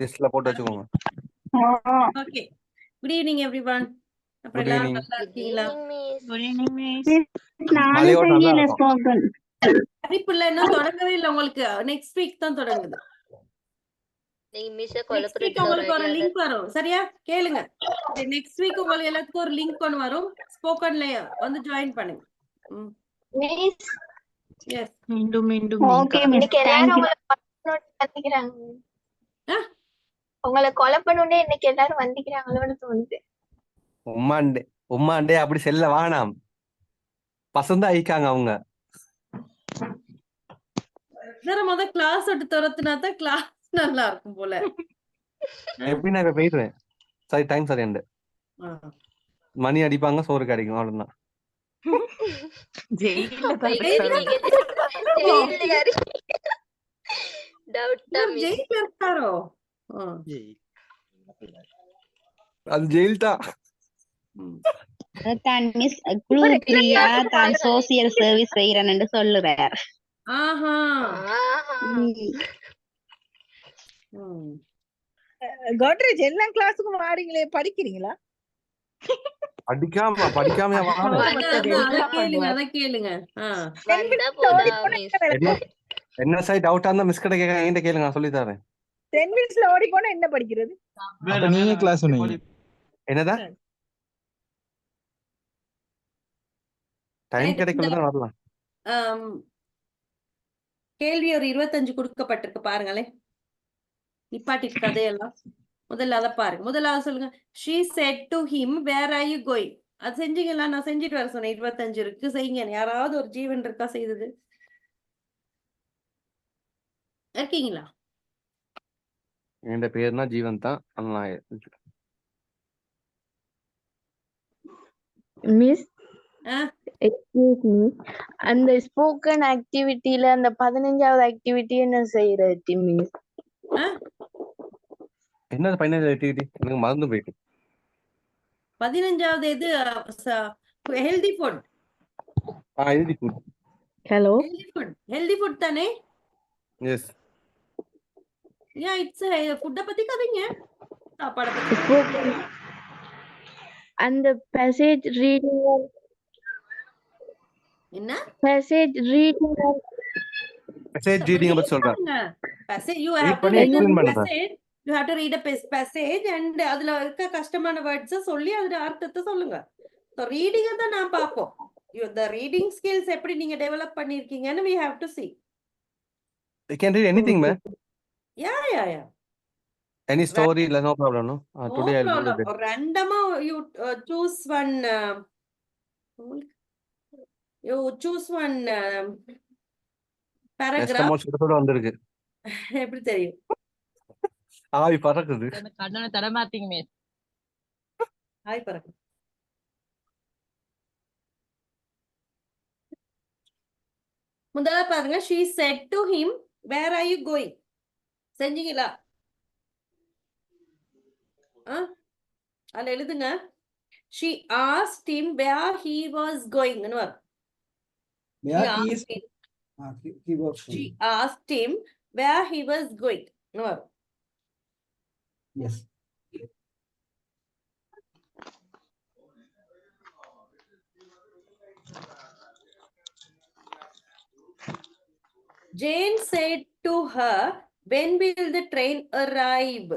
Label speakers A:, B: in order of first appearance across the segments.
A: லிஸ்ட்ல போட்டு வச்சுக்கோங்க.
B: Okay, good evening everyone. அப்புறம்
A: குட்
B: எல்லாரும்
A: ஈவினிங்.
B: நல்லா இருக்கீங்களா?
C: Good evening, miss.
D: நானும்
A: மலையோட நல்லா
D: செய்யல
A: இருக்கும்.
D: ஸ்போக்கன்.
B: படிப்புல இன்னும் தொடங்கவே இல்லை உங்களுக்கு. நெக்ஸ்ட் வீக் தான் தொடங்குது.
C: நீங்க மிஸ்
B: நெக்ஸ்ட் வீக்
C: கொலப்புறதுல ஒரு
B: உங்களுக்கு ஒரு
C: ஐடியால
B: லிங்க் வரும். சரியா? கேளுங்க. நெக்ஸ்ட் வீக் உங்களுக்கு எல்லாத்துக்கும் ஒரு லிங்க் ஒன்று வரும். ஸ்போக்கன்ல வந்து ஜாயின் பண்ணுங்க.
E: Miss
B: yes.
C: மீண்டும் மீண்டும்
D: ஓகே மிஸ்,
E: இன்னைக்கு எல்லாரும்
D: தேங்க்யூ.
E: உங்களை பண்ணணும்னு வந்திக்கிறாங்க.
B: ஆ?
E: உங்களை கொலை பண்ணணும்னே இன்னைக்கு எல்லாரும் வந்திக்கிறாங்களோன்னு தோணுது.
A: உம்மாண்டே அப்படி செல்ல வேணாம். பசந்தா ஆயிக்காங்க அவங்க.
B: முத கிளாஸ் விட்டு துரத்துனா தான் கிளாஸ் நல்லா இருக்கும் போல.
A: எப்படி நான் இப்ப போயிடுவேன். சரி, டைம் சரி.
B: ஆ.
A: மணி அடிப்பாங்க, சோறு கிடைக்கும், அவ்வளவுதான்.
C: ஜெயில
E: டவுட்டா
B: இவர்
E: மிஸ்
B: ஜெயில இருக்காரோ? ஆ.
A: அது ஜெயில் தான்.
D: அதான் மிஸ் குரூப் 3 தான் சோசியல் சர்வீஸ் செய்யறேன்னு சொல்லுறார்.
B: ஆஹா.
F: கோட்ரேஜ் எல்லா கிளாஸுக்கும் வாரீங்களே, படிக்கிறீங்களா?
A: படிக்காம
B: அத கேளுங்க.
C: வந்தா போதா மிஸ்.
A: என்ன சைட் டவுட்டா இருந்தா மிஸ் கிட்ட கேட்க, என்கிட்ட கேளுங்க, நான் சொல்லி தரேன்.
F: 10 மினிட்ஸ்ல ஓடி போனா என்ன படிக்கிறது?
G: நீங்க கிளாஸ் சொன்னீங்க.
A: என்னதா டைம் கிடைக்கலதான் வரலாம்.
B: கேள்வி ஒரு 25 கொடுக்கப்பட்டிருக்கு, பாருங்களேன். நிப்பாட்டிட்டு கதையெல்லாம் முதல்ல அதை பாருங்க. முதல்ல சொல்லுங்க. She said to him, where are you going? அது செஞ்சீங்களா? நான் செஞ்சுட்டு வர சொன்னேன். 25 இருக்கு, செய்யுங்க. யாராவது ஒரு ஜீவன் இருக்கா செய்தது? இருக்கீங்களா?
A: என் பேர்னா ஜீவன் தான்.
E: மிஸ் எக்ஸ்கியூஸ் மீ, அந்த ஸ்போக்கன் ஆக்டிவிட்டில அந்த 15வது ஆக்டிவிட்டி என்ன செய்யறது மிஸ்?
A: என்ன 15 ஆக்டிவிட்டி? எனக்கு மறந்து போயிட்டு.
B: 15வது எது? Healthy food.
A: Healthy food.
E: Hello,
B: healthy food தானே?
A: எஸ்.
B: இட்ஸ் ஃபுட்ட பத்தி கதைங்க. சாப்பாடு பத்தி.
E: அந்த பேசேஜ் ரீடிங்
B: என்ன?
E: பேசேஜ் ரீடிங்
A: பத்தி சொல்றேன்.
B: You have to read a passage. You have to read a passage and அதுல இருக்க கஷ்டமான வேர்ட்ஸ் சொல்லி அதோட அர்த்தத்தை சொல்லுங்க. So reading தான் நான் பாப்போம். The reading skills எப்படி நீங்க develop பண்ணிருக்கீங்கன்னு we have to see.
A: You can read anything, man.
B: Yeah.
A: Any story, no problem, no? Today I'll read it.
B: Randomly you choose one. You choose one paragraph.
A: வந்திருக்கு.
B: எப்படி தெரியும்?
A: ஆவி பறக்குது.
C: கண்ணனை தர மாட்டீங்க மிஸ்.
B: ஆவி பறக்குது. முதல்ல பாருங்க. She said to him, where are you going? செஞ்சீங்களா? அதுல எழுதுங்க. She asked him where he was going. She asked him where he was going.
G: Yes.
B: Jane said to her, when will the train arrive?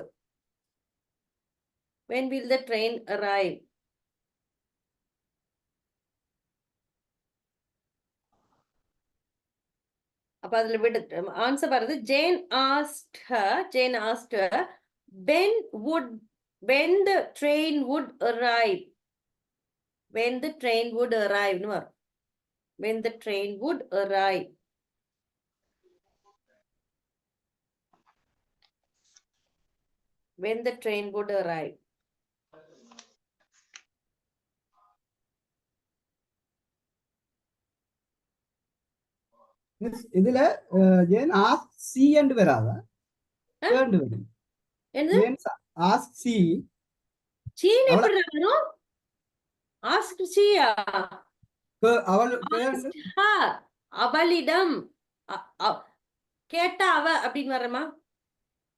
B: When will the train arrive? அப்ப அதுல விட answer வருது. Jane asked her, when the train would arrive. When the train would arrive. When the train would arrive. When the train would arrive.
G: இதுல Jane ask C என்று வராதா? வேண்டு வரும். Jane ask C.
B: Scene எப்படி வரணும்? Ask சியா? அவளிடம் கேட்டா அவ அப்படின்னு வரமா?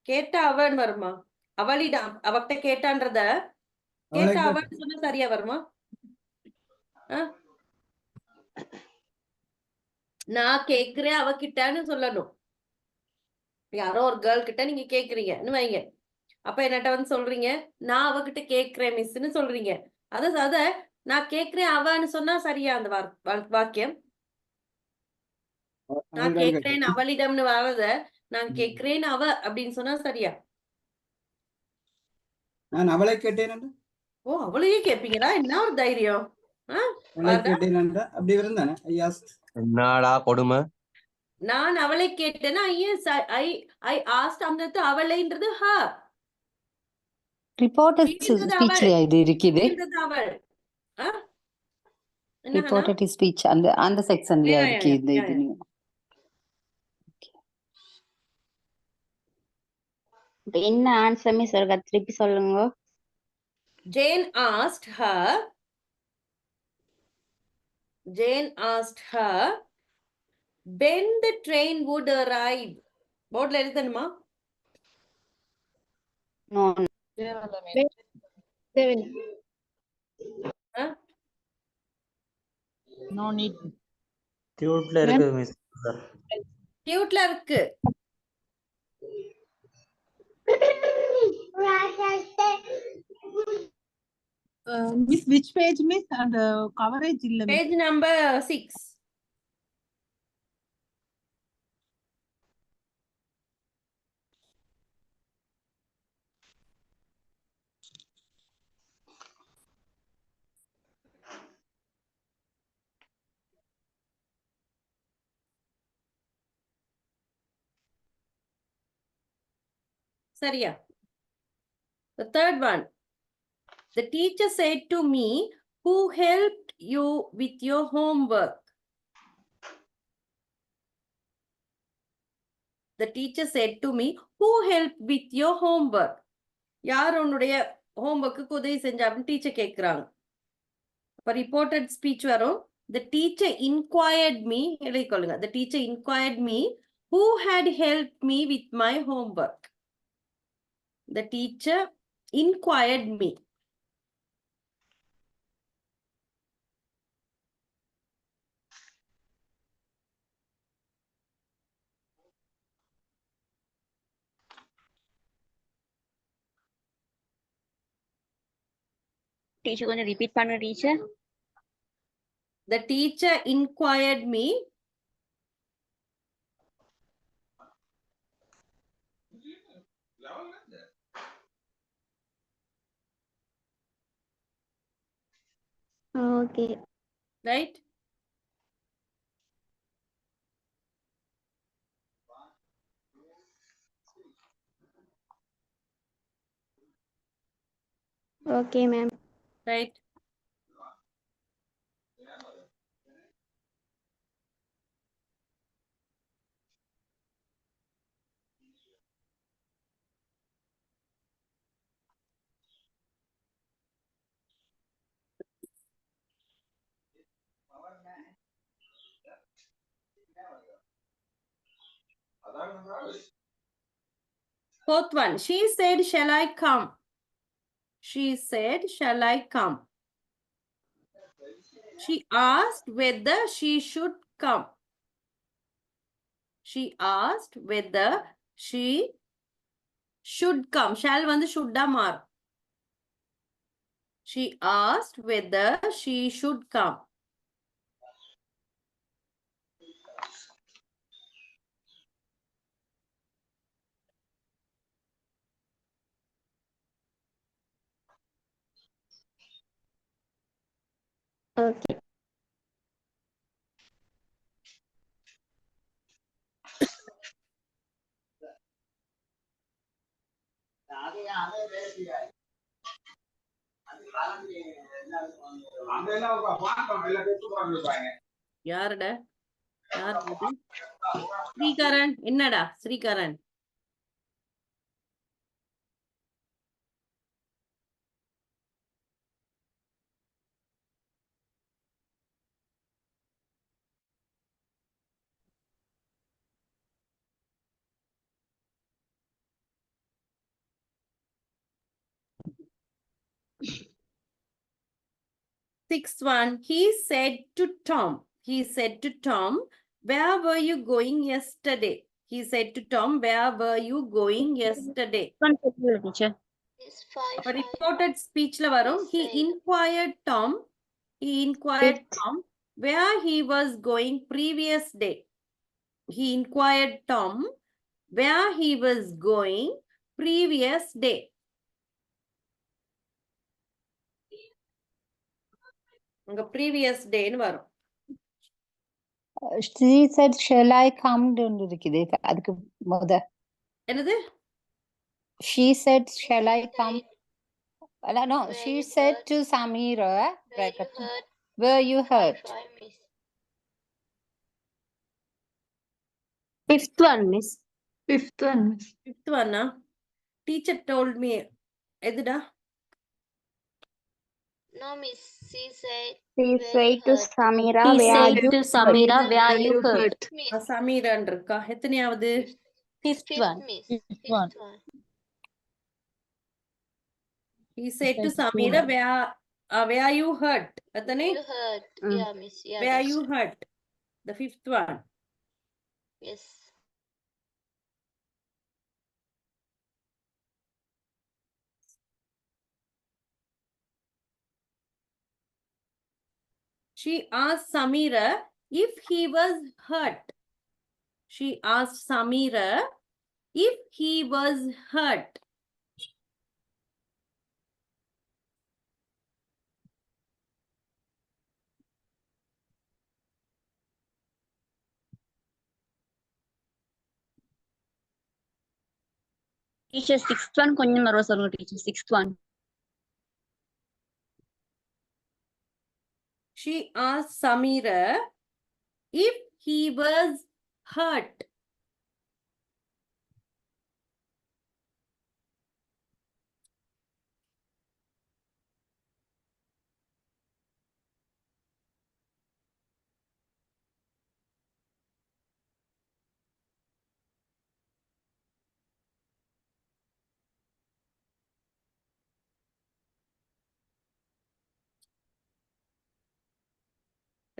B: கேட்டா அவன்னு வருமா? அவளிடம் அவகிட்ட கேட்டான்றத
G: அவளை
B: கேட்டா
G: கேட்டேன்.
B: அவன்னு சொன்னா சரியா வருமா? ஆ? நான் கேக்குறேன் அவகிட்டன்னு சொல்லணும். யாரோ ஒரு கேர்ள் கிட்ட நீங்க கேக்குறீங்கன்னு வைங்க. அப்ப என்னட்ட வந்து சொல்றீங்க, நான் அவகிட்ட கேக்குறேன் மிஸ்ன்னு சொல்றீங்க. அத நான் கேக்குறேன் அவன்னு சொன்னா சரியா அந்த வாக்கியம்? நான்
G: அவளிடம்
B: கேக்குறேன்
G: கேட்டேன்.
B: அவளிடம்னு வர்றத நான் கேக்குறேன் அவ அப்படின்னு சொன்னா சரியா?
G: நான் அவளை கேட்டேன் என்று.
B: ஓ, அவளையே கேப்பீங்களா? என்ன ஒரு தைரியம்? ஆ?
G: அவளை
B: பாருடா.
G: கேட்டேன் என்ற அப்படி இருந்தானே. I ask.
A: என்னடா கொடுமை.
B: நான் அவளை கேட்டேன்னா yes, I I asked அந்த இடத்துல அவளைன்றது her.
H: ரிப்போர்ட்டட்
B: நீன்றது அவள்.
H: ஸ்பீச்லயா இது இருக்குது?
B: நீன்றது அவள். ஆ? என்ன ஹனா?
H: ரிப்போர்ட்டட் ஸ்பீச் அந்த அந்த செக்ஷன்லயா
B: Yeah, yeah,
H: இருக்கு
B: yeah,
H: இது
B: yeah,
H: இது?
B: yeah.
D: இப்ப என்ன ஆன்சர் மிஸ் ஒருக்கா திருப்பி சொல்லுங்க.
B: Jane asked her. Jane asked her when the train would arrive. போர்ட்ல எழுதணுமா?
D: நோ
B: ஆ?
C: No need.
I: டியூட்ல இருக்குது மிஸ்.
B: கியூட்ல இருக்கு.
F: மிஸ் விச் பேஜ் மிஸ் அந்த கவரேஜ் இல்ல மிஸ்.
B: Page number 6. சரியா? The third one. The teacher said to me, who helped you with your homework? The teacher said to me, who helped with your homework? யார் உன்னுடைய homework உதவி செஞ்சா அப்படின்னு teacher கேட்குறாங்க. அப்ப ரிப்போர்ட்டட் ஸ்பீச் வரும். The teacher inquired me, எழுதிக்கொள்ளுங்க. The teacher inquired me, who had helped me with my homework? The teacher inquired me.
D: Teacher கொஞ்சம் repeat பண்ணு teacher.
B: The teacher inquired me.
E: Okay.
B: Right?
E: Okay ma'am.
B: Right? Fourth one. She said, shall I come? She said, shall I come? She asked whether she should come. She asked whether she should come. Shall வந்து should மாறும். She asked whether she should come.
E: Okay.
B: யாருடா? யார் இது? ஸ்ரீகரன். என்னடா Srikaran? Sixth one, he said to Tom, where were you going yesterday? He said to Tom, where were you going yesterday?
C: teacher.
E: Miss 5
B: அப்ப
E: 5
B: reported speech ல வரும், he inquired Tom where he was going previous day. He inquired Tom where he was going previous day. அங்க previous day ன்னு வரும்.
H: She said, shall I come ன்னு இருக்குது. அதுக்கு முத.
B: என்னது?
H: She said, shall I come? No,
E: Where
H: she
E: you
H: said
E: hurt?
H: to Samira,
E: where you hurt
H: were you hurt?
E: 5 miss.
C: Fifth one, miss.
F: Fifth one, miss.
B: Fifth one, teacher told me. எதுடா?
E: No miss, she said
D: She
E: where
D: said
E: you
D: to
E: hurt.
D: Samira,
C: He
D: where
C: said
D: you
C: to Samira, where you hurt.
E: Miss.
B: Sameeran இருக்கா? எத்தனையாவது?
C: Fifth one.
E: Miss.
C: Fifth
E: Fifth
C: one.
E: one.
B: He said to Samira, where you hurt? எத்தனை?
E: You hurt. Yeah miss. Yeah.
B: Where
E: that's
B: you
E: right.
B: hurt? The fifth one.
E: Yes.
B: She asked Samira if he was hurt. She asked Samira if he was hurt.
D: Teacher, sixth one கொஞ்சம் மறுவ சொல்லுங்க teacher. Sixth one.
B: She asked Samira if he was hurt.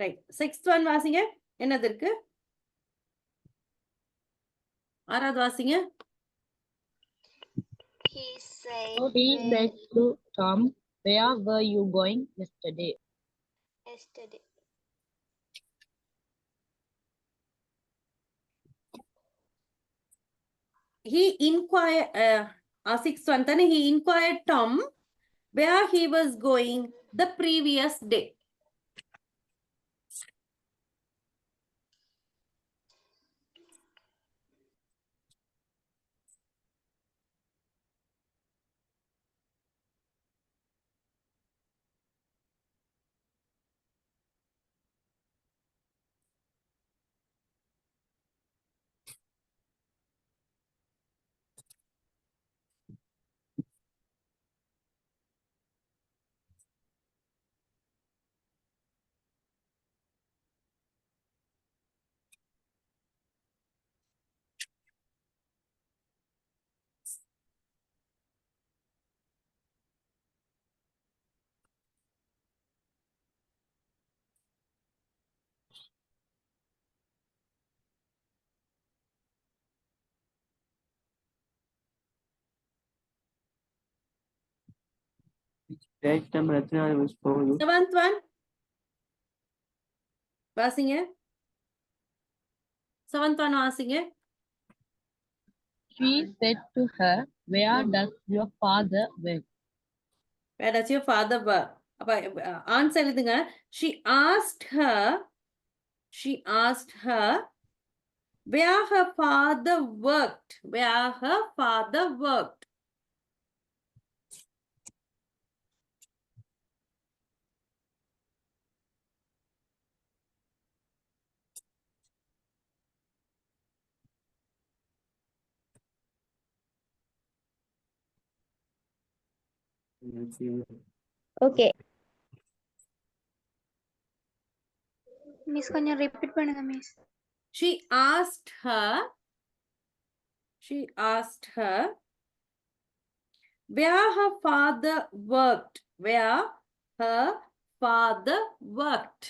B: Right. Sixth one வாசிங்க. என்னது இருக்கு? ஆறாவது வாசிங்க.
E: He said
C: He
E: where
C: said to Tom, where were you going yesterday?
E: yesterday.
B: He inquired, sixth one தானே, he inquired Tom where he was going the previous day.
I: Page number எத்தனாவது miss போகுது?
B: Seventh one. வாசிங்க. Seventh one வாசிங்க.
C: She said to her, where does your father work?
B: Where does your father work? அப்ப answer எழுதுங்க. She asked her where her father worked. Where her father worked.
D: Okay.
E: Miss கொஞ்சம் repeat பண்ணுங்க miss.
B: She asked her where her father worked. Where her father worked?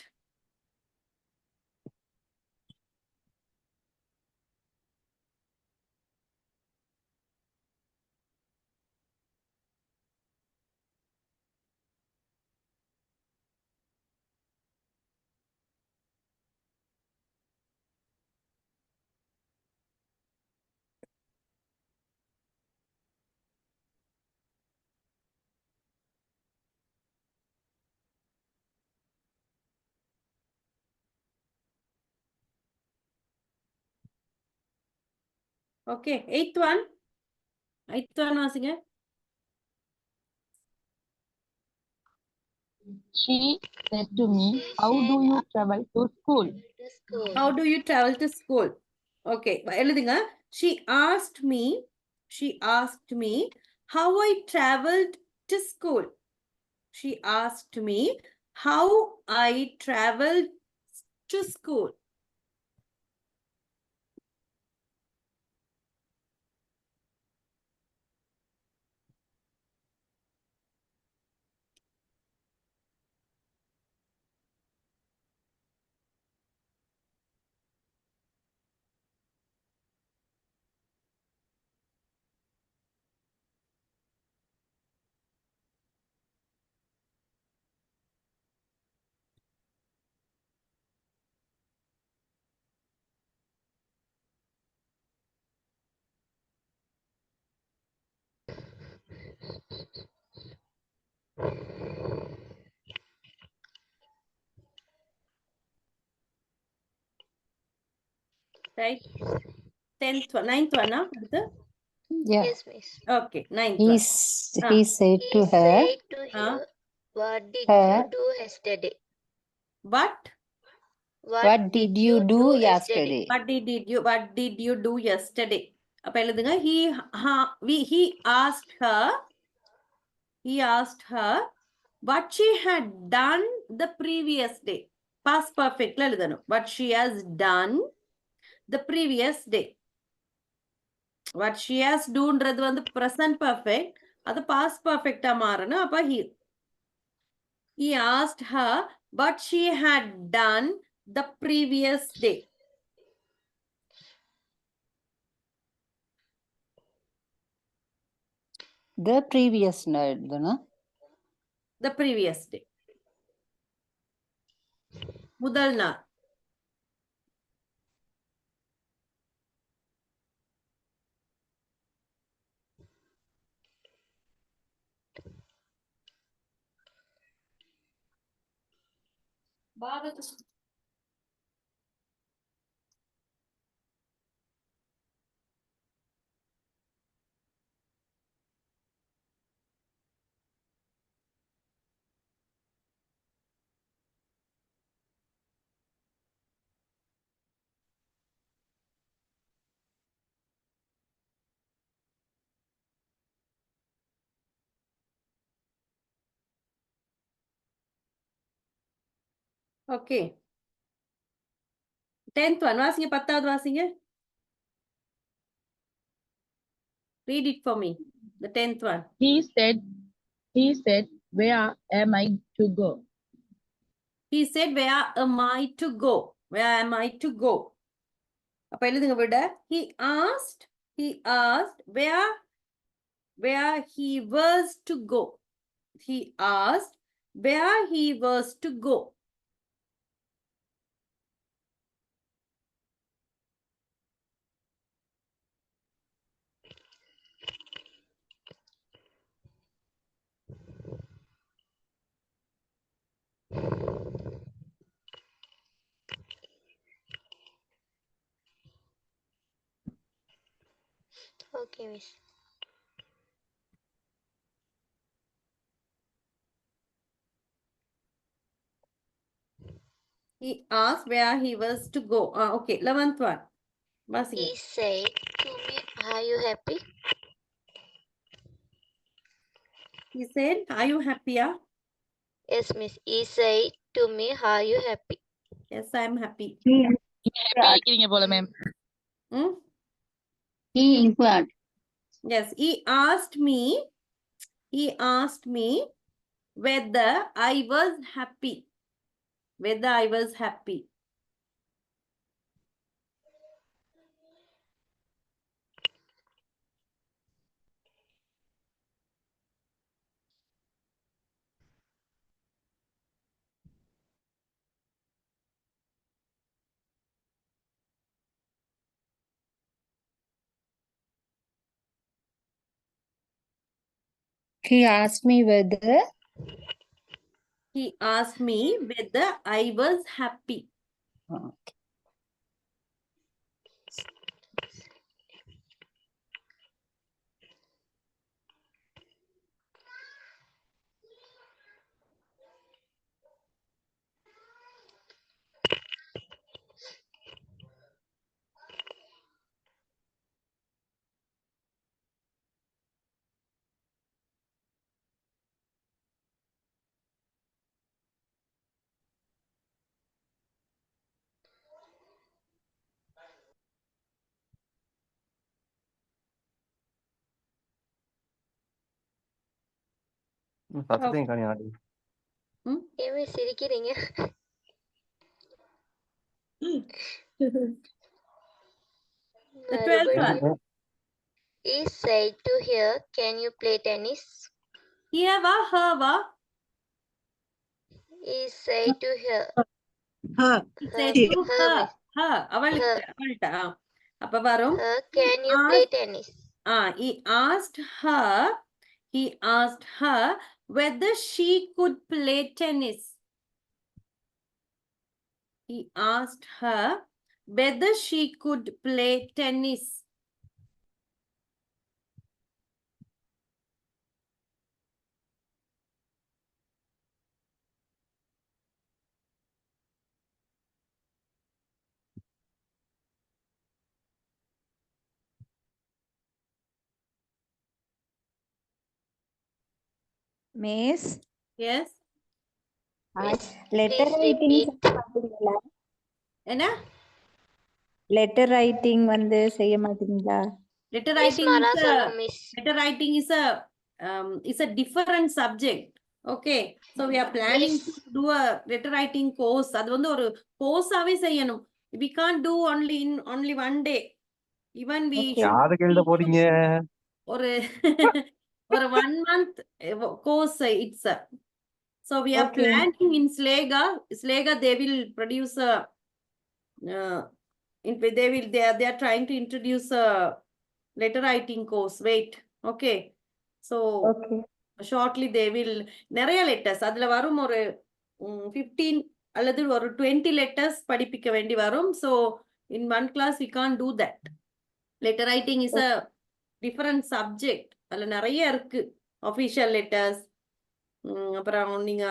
B: Okay, eighth one. Eighth one வாசிங்க.
C: She said to me, how do you travel to school?
B: How do you travel to school? Okay, எழுதுங்க. She asked me how I traveled to school. She asked me how I traveled to school. Right? 10th one, 9th one, huh?
H: Yeah.
E: Yes, miss.
B: Okay, 9th one.
H: He said to
E: He
H: her,
E: said to her, what did
H: her,
E: you do yesterday?
B: What?
H: what did you do yesterday?
B: What did you do yesterday? அப்ப எழுதுங்க. He asked her what she had done the previous day. Past perfect ல எழுதணும். What she has done the previous day. What she has doன்றது வந்து present perfect. அது past perfect மாறணும். அப்ப he asked her what she had done the previous day.
H: The previous night, எழுதணும்.
B: The previous day. முதல் நாள். Okay. 10th one. வாசிங்க 10வது வாசிங்க. Read it for me. The 10th one.
C: He said, where am I to go?
B: He said, where am I to go? Where am I to go? அப்ப எழுதுங்க விட. He asked where he was to go. He asked where he was to go.
E: Okay, miss.
B: He asked where he was to go. Okay. 11th one. வாசிங்க.
E: He said to me, are you happy?
B: He said, are you happy?
E: Yes, miss. He said to me, are you happy?
B: Yes, I am happy.
C: இருக்கீங்க போல ma'am.
B: Hmm?
D: He inquired.
B: Yes, he asked me whether I was happy. Whether I was happy.
H: He asked me whether
B: He asked me whether I was happy.
A: சத்தத்தையும் காணி ஆடி.
E: ஏன் சிரிக்கிறீங்க?
B: The 12th one.
E: He said to her, can you play tennis?
B: Here va, her va.
E: He said to her.
F: Her.
B: He said
F: She.
B: to her. Her. அவள்கிட்ட. அப்ப வரும்.
E: Her, can you play tennis?
B: He asked her whether she could play tennis. He asked her whether she could play tennis.
H: Miss,
B: Yes.
H: letter
E: Please
H: writing
E: repeat.
H: செய்ய மாட்டீங்களா?
B: என்ன?
H: Letter writing வந்து செய்ய மாட்டீங்களா?
B: Letter
E: Miss
B: writing
E: Mara
B: is
E: சொல்லுங்க miss.
B: letter writing is a different subject. Okay, so we are planning to do a letter writing course. அது வந்து ஒரு கோர்ஸாவே செய்யணும். We can't do only one day. Even we should
A: யாருக்கு எழுத போறீங்க?
B: ஒரு ஒரு 1 month course it's so we are
H: Okay.
B: planning in Slega they will produce a they are trying to introduce a letter writing course. Wait, okay, so
H: Okay.
B: shortly they will நிறைய letters அதுல வரும் ஒரு 15 அல்லது ஒரு 20 letters படிப்பிக்க வேண்டி வரும். So in one class we can't do that. Letter writing is a different subject. அதுல நிறைய இருக்கு. Official letters, அப்புறம் நீங்க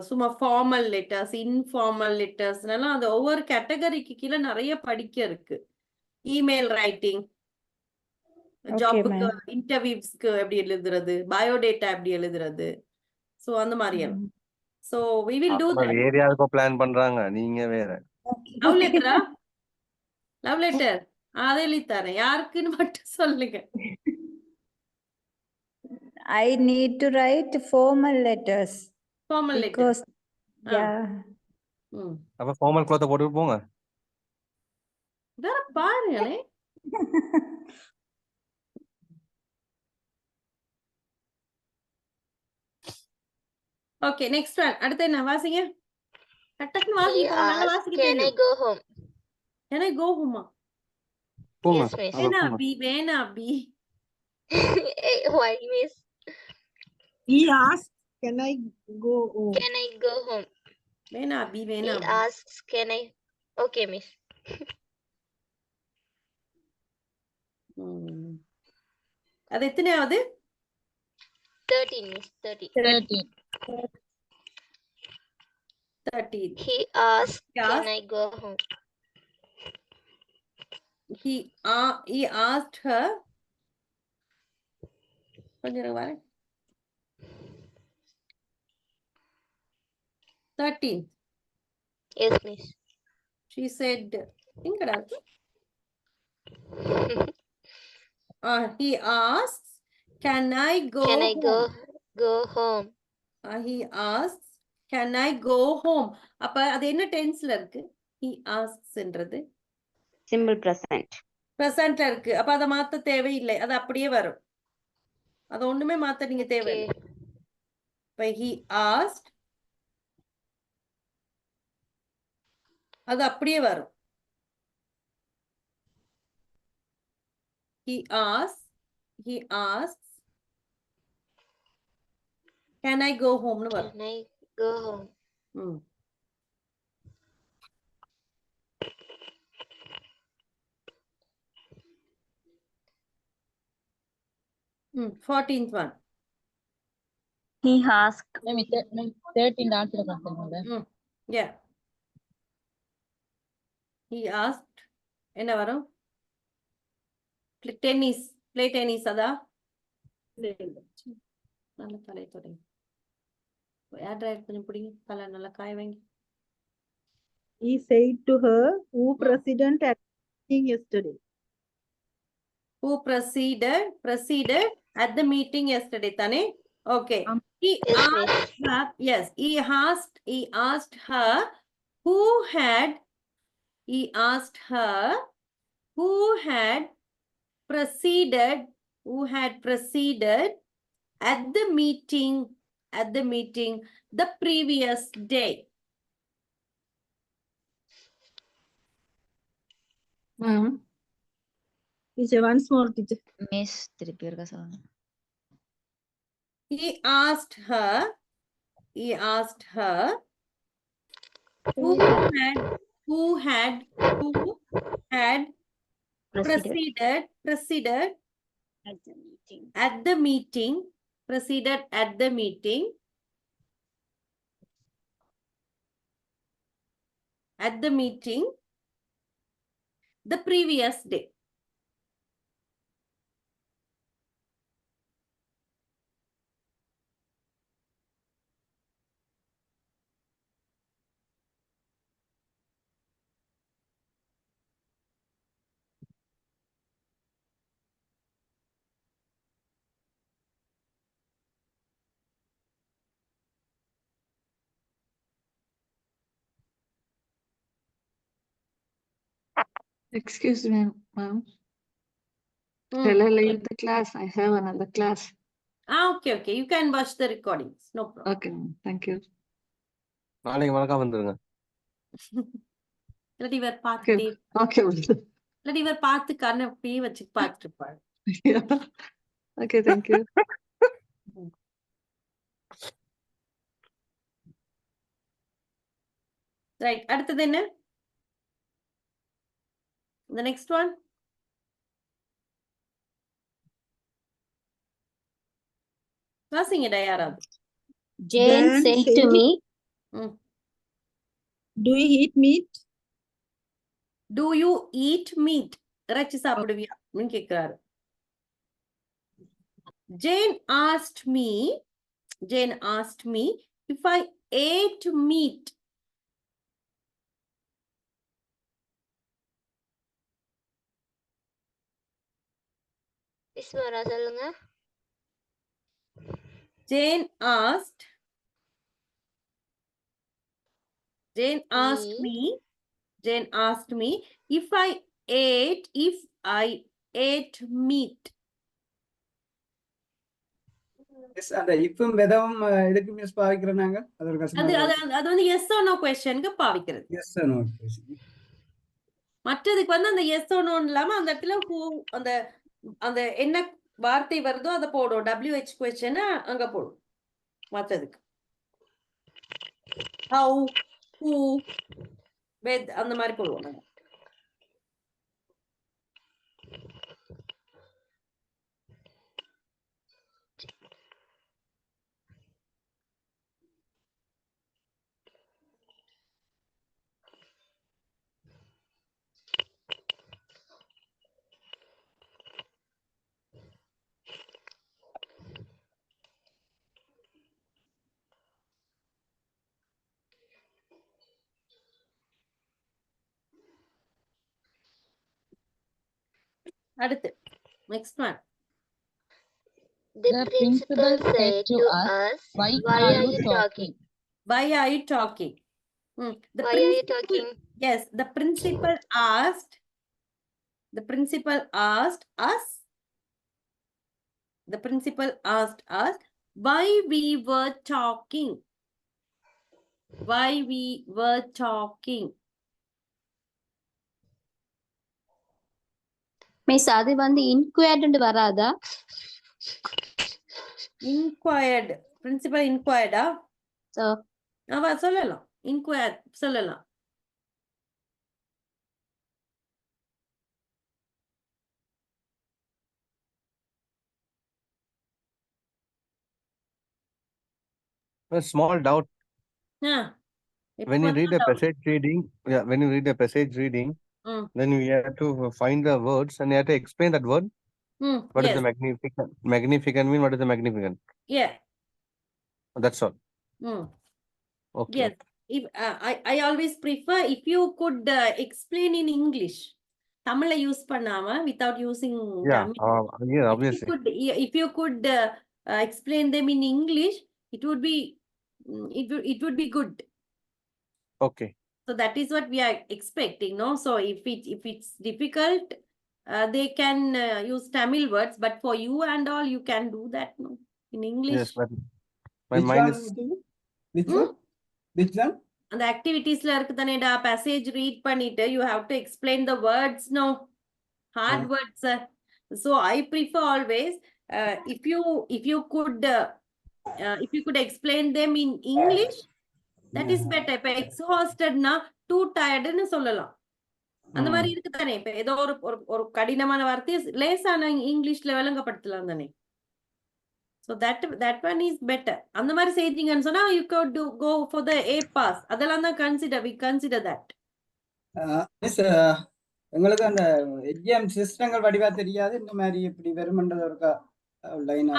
B: சும்மா ஃபார்மல் லெட்டர்ஸ், இன்ஃபார்மல் லெட்டர்ஸ்னால அது ஒவ்வொரு கேட்டகரிக்கு கீழே நிறைய படிக்க இருக்கு. இமெயில் ரைட்டிங், ஜாபுக்கு இன்டர்வியூஸ்க்கு எப்படி எழுதுறது, பயோடேட்டா எப்படி எழுதுறது, ஸோ அந்த மாதிரி எல்லாம். So we will do that.
A: வேற யாருக்கோ பிளான் பண்றாங்க, நீங்க வேற.
B: லவ் லெட்டரா? லவ் லெட்டர் அதை எழுதித்தரேன், யாருக்குன்னு மட்டும் சொல்லுங்க.
H: I need to write formal letters.
B: Formal
H: Because,
B: letter.
H: yeah.
A: அப்ப ஃபார்மல் க்ளாத் போட்டு போங்க.
B: வேற பாருங்களே. Okay, next one. அடுத்து என்ன வாசிங்க? டக்குன்னு
E: He
B: வாசிங்க, நல்லா
E: asked,
B: வாசிக்க
E: can I
B: தெரியும்.
E: go home?
B: Can I go home?
A: போங்க.
E: Yes miss.
B: வேணா பி, வேணா B.
E: Why miss?
F: He asked, can I go home?
E: Can I go home?
B: வேணா பி,
E: He
B: வேணா B.
E: asks, can I? Okay miss.
B: அது எத்தனையாவது?
E: 13 miss. 30.
C: 13.
B: 13.
E: He asked,
B: He
E: can
B: asked-
E: I go home?
B: He asked her. கொஞ்சம் வரேன். 13.
E: Yes miss.
B: She said, எங்கடா இருக்கு? He asks, can I go
E: Can I
B: home?
E: go home?
B: he asks can I go home அப்ப அது என்ன டென்ஸ்ல இருக்கு he asksன்றது
D: simple present.
B: பிரசன்ட்ல இருக்கு அப்ப அதை மாத்த தேவையில்லை அது அப்படியே வரும் அது ஒண்ணுமே மாத்த நீங்க தேவையில்லை இப்ப he asked அது அப்படியே வரும் he asks can I go home னு வரும்
E: Can I go home?
B: ம் 14th one
D: He asked.
C: Ma'am, 13 answer பண்ணுங்க.
B: yeah he asked என்ன வரும் play tennis அதா நல்ல தலை தொடங்கி ஏர் ட்ரையர் கொஞ்சம் பிடிங்க தலை நல்லா காய வைங்க
F: He said to her, who president at meeting yesterday.
B: who proceeded at the meeting yesterday tane okay he
E: Yes,
B: asked her yes he asked her who had proceeded at the meeting the previous day
F: Teacher, once more, teacher.
D: Miss திருப்பி இருக்க சொல்லுங்க.
B: he asked her who had proceeded at the meeting the previous day
J: Excuse me, ma'am. Shall I leave the class? I have another class.
B: okay you can watch the recordings no problem
J: Okay, ma'am. Thank you.
A: நாளைக்கு மறக்காம வந்துருங்க.
B: இல்லாட்டி இவர்
J: Okay.
B: பார்த்துட்டே
J: Okay.
B: இல்லாட்டி இவர் பார்த்து கண்ணை அப்படியே வச்சு பார்த்துட்டு இருப்பாரு
J: Yeah. Okay, thank you.
B: Right அடுத்தது என்ன the next one வாசிங்கடா யாராவது
D: Jane
F: Jane
D: said
F: said
D: to me.
F: Do you eat meat?
B: do you eat meat இறைச்சி சாப்பிடுவியா அப்படின்னு கேக்குறாரு Jane asked me if I ate meat
E: விஸ்வரா சொல்லுங்க.
B: Jane asked me if I ate meat
G: Yes, அந்த இஃபும் வெதவும் எதுக்கு miss பாவிக்கிறோம் நாங்க அது ஒரு
B: அது
G: கஷ்டம்
B: அது வந்து yes or no questionக்கு பாவிக்கிறது
G: எஸ் நோ
B: மற்றதுக்கு வந்து அந்த எஸ் ஓ நோன்னு இல்லாம அந்த இடத்துல who அந்த என்ன வார்த்தை வருதோ அதை போடும் WH கொஸ்டின் அங்க போடும் மற்றதுக்கு how who with அந்த மாதிரி போடுவோம் நாங்க அடுத்து next one
C: The principal said to us, why are you talking?
B: Why are you talking? The
E: Why are you
B: principal-
E: talking?
B: Yes, the principal asked. The principal asked us. The principal asked us why we were talking. Why we were talking.
D: Miss அது வந்து இன்குயர்டு வராதா?
B: Inquired. Principal inquired.
D: So
B: அவ சொல்லலாம். Inquired சொல்லலாம்.
A: A small doubt. When you read a passage reading, when you read a passage reading, then you have to find the words and you have to explain that word. What is the magnificent? Magnificent mean what is the magnificent?
B: Yeah.
A: That's all. Okay.
B: Yes. If I always prefer if you could explain in English. Tamil use பண்ணாம without using
A: Yeah. Yeah.
B: if
A: Obviously.
B: if you could explain them in English, it would be it would be good.
A: Okay.
B: So that is what we are expecting, no? So if it's difficult, they can use Tamil words, but for you and all, you can do that, no? In English.
A: Yes, but my
G: Which
A: mind
G: one?
A: is
G: Which one? Which one?
B: அந்த ஆக்டிவிட்டீஸ்ல இருக்கு தானேடா passage read பண்ணிட்டு you have to explain the words, no hard words. So I prefer always if you could explain them in English, that is better. இப்ப exhaustedனா too tired ன்னு சொல்லலாம். அந்த மாதிரி இருக்கு தானே. இப்ப ஏதோ ஒரு கடினமான வார்த்தையை லேசான இங்கிலீஷ்ல விளங்கப்படுத்தலாம் தானே. So that one is better. அந்த மாதிரி செய்தீங்கன்னு சொன்னா you could go for the A pass. அதெல்லாம் தான் we consider that.
G: மிஸ் உங்களுக்கு அந்த எக்ஸாம் சிஸ்டங்கள் வடிவா தெரியாது இந்த மாதிரி இப்படி வருமன்றது ஒரு line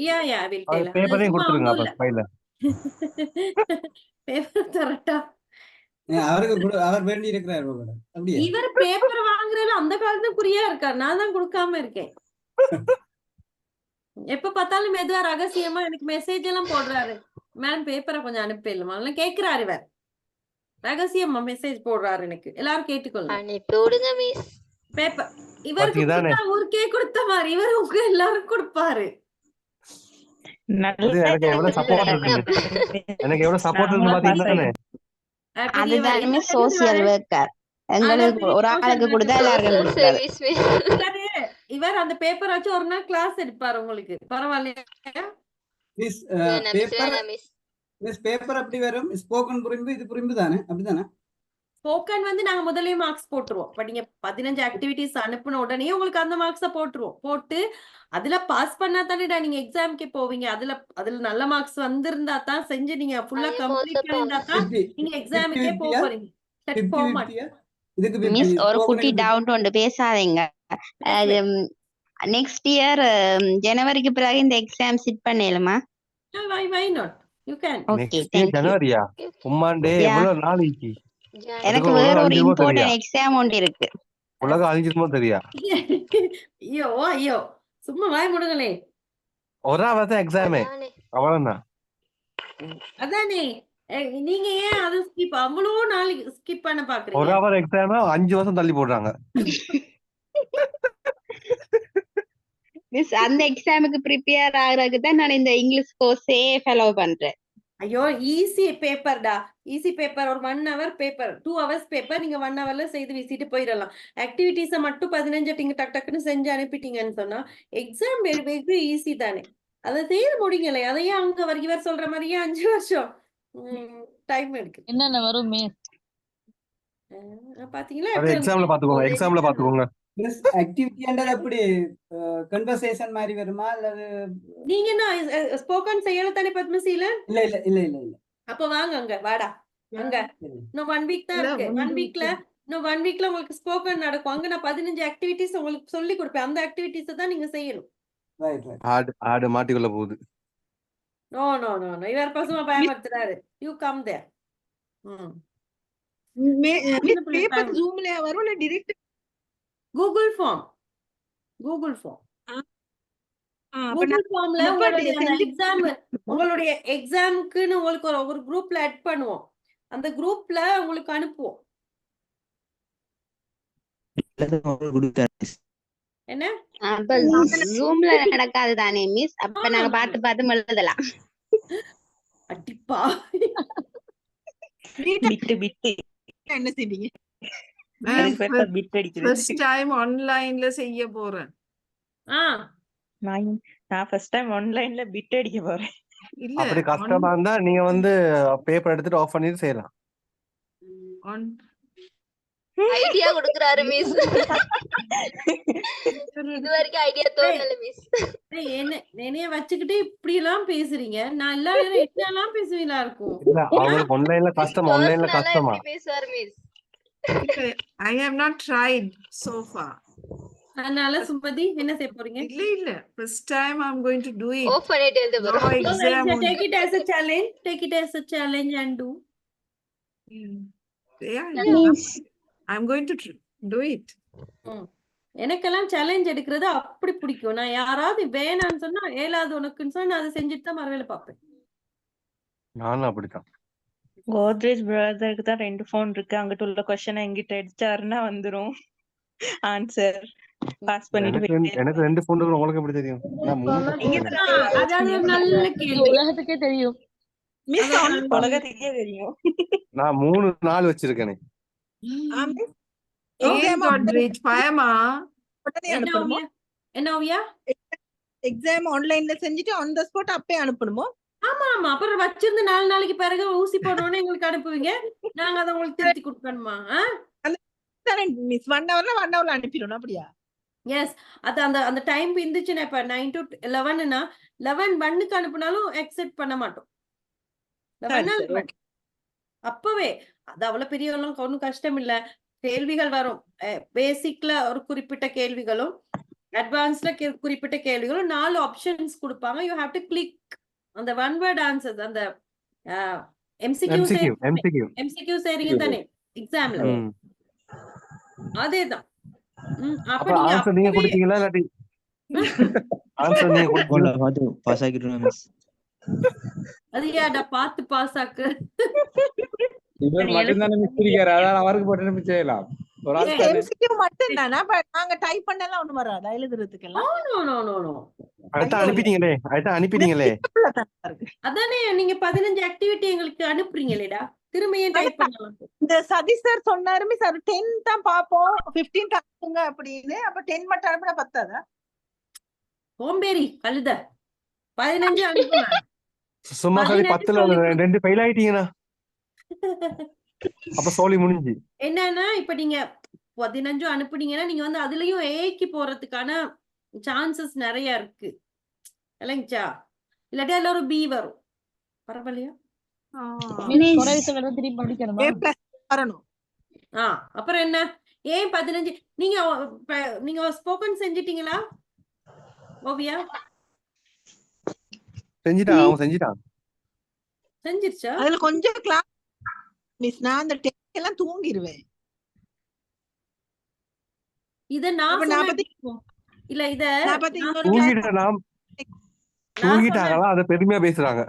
B: Yeah, I will tell.
A: பேப்பரையும் கொடுத்துருங்க அப்ப ஃபைல்ல.
B: பேப்பர் தரட்டா?
G: அவருக்கு அவர் வேண்டி இருக்கிறார் அப்படியே.
B: இவர் பேப்பர் வாங்குறதுல அந்த காலத்துல குறியா இருக்கார். நான் தான் கொடுக்காம இருக்கேன். எப்ப பார்த்தாலும் மெதுவா ரகசியமா எனக்கு மெசேஜ் எல்லாம் போடுறாரு. மேடம் பேப்பரை கொஞ்சம் அனுப்பிடலாமா கேக்குறாரு. இவர் ரகசியமா மெசேஜ் போடுறாரு. எனக்கு எல்லாரும் கேட்டுக்கொள்ளுங்க.
E: அனுப்பி விடுங்க மிஸ்.
B: பேப்பர் இவருக்கு கொடுத்தா ஊருக்கே கொடுத்த மாதிரி இவர் உங்க எல்லாரும் கொடுப்பாரு.
A: எனக்கு எவ்வளவு சப்போர்ட் இருக்கு. எனக்கு எவ்வளவு சப்போர்ட் இருக்கு பாத்தீங்களா?
D: அதுதானே சோசியல் ஒர்க்கர். எங்களுக்கு ஒரு ஆளுக்கு கொடுத்தா எல்லாருக்கும் கொடுத்தாரு.
B: இவர் அந்த பேப்பர் வச்சு ஒரு நாள் கிளாஸ் எடுப்பாரு உங்களுக்கு. பரவாயில்லையா?
G: மிஸ் பேப்பர் அப்படி வரும். ஸ்போக்கன் புரிம்பு இது புரிம்பு தானே அப்படிதானே?
B: ஸ்போக்கன் வந்து நாங்க முதல்லயே மார்க்ஸ் போட்டுருவோம். இப்ப நீங்க 15 ஆக்டிவிட்டிஸ் அனுப்புன உடனே உங்களுக்கு அந்த மார்க்ஸ போட்டுருவோம். போட்டு அதுல பாஸ் பண்ணா தானே நீங்க எக்ஸாம்க்கு போவீங்க. அதுல நல்ல மார்க்ஸ் வந்திருந்தா தான் செஞ்சு நீங்க ஃபுல்லா கம்ப்ளீட் பண்ணிருந்தா தான் நீங்க எக்ஸாமுக்கே போறீங்க. Set format.
D: மிஸ் ஒரு குட்டி டவுட் ஒன்று பேசாதீங்க. நெக்ஸ்ட் இயர் ஜனவரிக்கு பிறகு இந்த எக்ஸாம் சிட் பண்ணலாமா?
B: Why not? You can.
D: Okay, thank you.
A: ஜனவரியா? உம்மாண்டே எவ்வளவு நாளைக்கு?
D: எனக்கு வேற ஒரு இம்பார்ட்டன்ட் எக்ஸாம் ஒன்று இருக்கு.
A: உலகம் அழிஞ்சிருமோ தெரியா?
B: ஐயோ சும்மா வாய் முடுங்களே.
A: ஒராவது எக்ஸாமே அவ்வளவுதான்.
B: அதானே நீங்க ஏன் அது ஸ்கிப் அவ்வளவு நாளைக்கு ஸ்கிப் பண்ண பாக்குறீங்க?
A: ஒராவது எக்ஸாம் 5 வருஷம் தள்ளி போடுறாங்க.
D: மிஸ் அந்த எக்ஸாமுக்கு ப்ரிப்பேர் ஆகுறதுக்கு தான் நான் இந்த இங்கிலீஷ் கோர்ஸே ஃபாலோ பண்றேன்.
B: ஐயோ ஈஸி பேப்பர்டா. ஈஸி பேப்பர் ஒரு 1 hour பேப்பர் 2 hours பேப்பர் நீங்க 1 hourல செய்து வீசிட்டு போயிடலாம். ஆக்டிவிட்டிஸ மட்டும் 15 நீங்க டக்குன்னு செஞ்சு அனுப்பிட்டீங்கன்னு சொன்னா எக்ஸாம் வெரி ஈஸி தானே. அதை செய்ய முடியல. அதையே அங்க வரைக்கும் சொல்ற மாதிரியே 5 வருஷம் டைம் எடுக்கு.
C: என்னென்ன வருமே
B: பாத்தீங்களா?
A: எக்ஸாம்ல பாத்துக்கோங்க.
G: ஆக்டிவிட்டின்றது அப்படி கன்வர்சேஷன் மாதிரி வருமா அல்லது
B: நீங்க என்ன ஸ்போக்கன் செய்யல தானே பத்மசீல?
G: இல்ல.
B: அப்ப வாங்க அங்க வாடா. அங்க இன்னும் 1 வீக் தான் இருக்கு. 1 வீக்ல உங்களுக்கு ஸ்போக்கன் நடக்கும். அங்க நான் 15 ஆக்டிவிட்டிஸ் உங்களுக்கு சொல்லி கொடுப்பேன். அந்த ஆக்டிவிட்டிஸ தான் நீங்க செய்யணும்.
A: ஆடு மாட்டிக்குள்ள போகுது.
B: நோ இவர் பசுமா பயமுறுத்துறாரு. You come there.
F: பேப்பர் ஜூம்ல வரும் இல்ல டைரக்ட்
B: Google form. கூகுள் ஃபார்ம்ல உங்களுடைய எக்ஸாமுக்குன்னு உங்களுக்கு ஒரு குரூப்ல ஆட் பண்ணுவோம். அந்த குரூப்ல உங்களுக்கு அனுப்புவோம். என்ன
D: அப்ப ஜூம்ல நடக்காது தானே மிஸ்? அப்ப நாங்க பார்த்து எழுதலாம்.
B: அடிப்பா
F: என்ன செய்வீங்க?
J: ஃபர்ஸ்ட் டைம் ஆன்லைன்ல செய்ய போறேன்.
C: நான் ஃபர்ஸ்ட் டைம் ஆன்லைன்ல பிட் அடிக்க போறேன்.
J: இல்ல
A: அப்படி கஷ்டமா இருந்தா நீங்க வந்து பேப்பர் எடுத்துட்டு ஆஃப் பண்ணிட்டு செய்யலாம்.
E: ஐடியா கொடுக்கறாரு மிஸ். இது வரைக்கும் ஐடியா தோணல மிஸ்.
B: என்னைய வச்சுக்கிட்டு இப்படி எல்லாம் பேசுறீங்க. நான் எல்லா நேரம் என்னெல்லாம் பேசுவீங்களா இருக்கும்.
A: இல்ல அவங்களுக்கு ஆன்லைன்ல கஷ்டம், ஆன்லைன்ல கஷ்டமா
E: பேசுவார் miss.
J: I have not tried so far.
B: அதனால சுமதி என்ன செய்ய போறீங்க?
J: இல்ல first time I'm going to do it.
E: Open it எழுத போறோம்.
B: Take it as a challenge. Take it as a challenge and do.
J: I'm going to do it.
B: எனக்கெல்லாம் challenge எடுக்கிறது அப்படி பிடிக்கும். நான் யாராவது வேணான்னு சொன்னா ஏழாவது உனக்குன்னு சொன்னா நான் அதை செஞ்சுட்டு தான் மறுவேளை பார்ப்பேன்.
A: நானும் அப்படித்தான்.
C: கோத்ரேஜ் பிரதருக்கு தான் 2 ஃபோன் இருக்கு. அங்கிட்ட உள்ள क्वेश्चन என்கிட்ட எடுத்தாருன்னா வந்துரும் ஆன்சர் பாஸ் பண்ணிட்டு.
A: எனக்கு 2 ஃபோன் இருக்கு. உங்களுக்கு எப்படி தெரியும்? நான் 3.
B: அதாவது நல்ல கேள்வி.
C: உலகத்துக்கே தெரியும். மிஸ் உலகத்துக்கே தெரியும். நான்
A: 3 4 வச்சிருக்கேனே.
F: எக்ஸாம் ஆன்லைன்ல செஞ்சுட்டு ஆன் தி ஸ்பாட் அப்பே அனுப்பணுமோ?
B: ஆமா ஆமா. அப்புறம் வச்சிருந்து 4 நாளைக்கு பிறகு ஊசி போடணும்னு எங்களுக்கு அனுப்புவீங்க. நாங்க அதை உங்களுக்கு திருத்தி கொடுக்கணுமா?
F: மிஸ் 1 ஹவர்ல அனுப்பிடணும் அப்படியா?
B: எஸ். அது அந்த டைம் இருந்துச்சுன்னா இப்ப 9 to 11னா 11:1க்கு அனுப்புனாலும் அக்செப்ட் பண்ண மாட்டோம். 11 அப்பவே அது அவ்வளவு பெரிய ஒன்றும் கஷ்டம் இல்ல. கேள்விகள் வரும். பேசிக்ல ஒரு குறிப்பிட்ட கேள்விகளும் அட்வான்ஸ்ல குறிப்பிட்ட கேள்விகளும் 4 ஆப்ஷன்ஸ் கொடுப்பாங்க. யூ ஹேவ் டு கிளிக் அந்த ஒன் வேர்ட் ஆன்சர்ஸ். அந்த எம்சிக்யூ சரிங்க தானே எக்ஸாம்ல? அதேதான். அப்ப
A: ஆன்சர் நீங்க கொடுத்தீங்களா இல்லாட்டி ஆன்சர் நீங்க கொடுத்தீங்களா?
I: பாத்து பாஸ் ஆகிட்டோம் மிஸ்.
B: அது யாடா பாத்து பாஸ் ஆக்கு.
K: இவர் மட்டும் தான மிஸ் இருக்காரு. அதான் அவருக்கு போட்டு நம்ம செய்யலாம். ஒரு ஆள்
F: எம்சிக்யூ மட்டும் தானா? நாங்க டைப் பண்ணலாம் ஒண்ணு வராதா எழுதுறதுக்கெல்லாம்?
B: நோ.
A: அத அனுப்பிட்டீங்களே.
B: அதானே நீங்க 15 ஆக்டிவிட்டி எங்களுக்கு அனுப்புறீங்களேடா. திரும்ப ஏன் டைப் பண்ணலாம்?
F: இந்த சதீஷ் சார் சொன்னாருமே சார் 10 தான் பாப்போம் 15 அனுப்புங்க அப்படின்னு. அப்ப 10 மட்டும் அனுப்புனா பத்தாதா?
B: ஓம்பேரி கழுத 15 அனுப்புங்க.
A: சும்மா சரி 10ல 2 ஃபெயில் ஆயிட்டீங்கனா அப்ப சோலி முடிஞ்சு.
B: என்னன்னா இப்ப நீங்க 15 அனுப்புனீங்கன்னா நீங்க வந்து அதுலயும் ஏக்கு போறதுக்கான சான்சஸ் நிறைய இருக்கு இல்லைங்கச்சா? இல்லாட்டி அதுல ஒரு பி வரும். பரவாயில்லையா? அப்புறம் என்ன? ஏன் 15? நீங்க ஸ்போக்கன் செஞ்சிட்டீங்களா ஓவியா? செஞ்சிருச்சா?
F: அதுல கொஞ்சம் கிளாஸ் மிஸ். நான் அந்த டெஸ்ட் எல்லாம் தூங்கிடுவேன்.
B: இத நான் இல்ல இத
A: தூங்கிட்டாங்களா? அத பெருமையா பேசுறாங்க.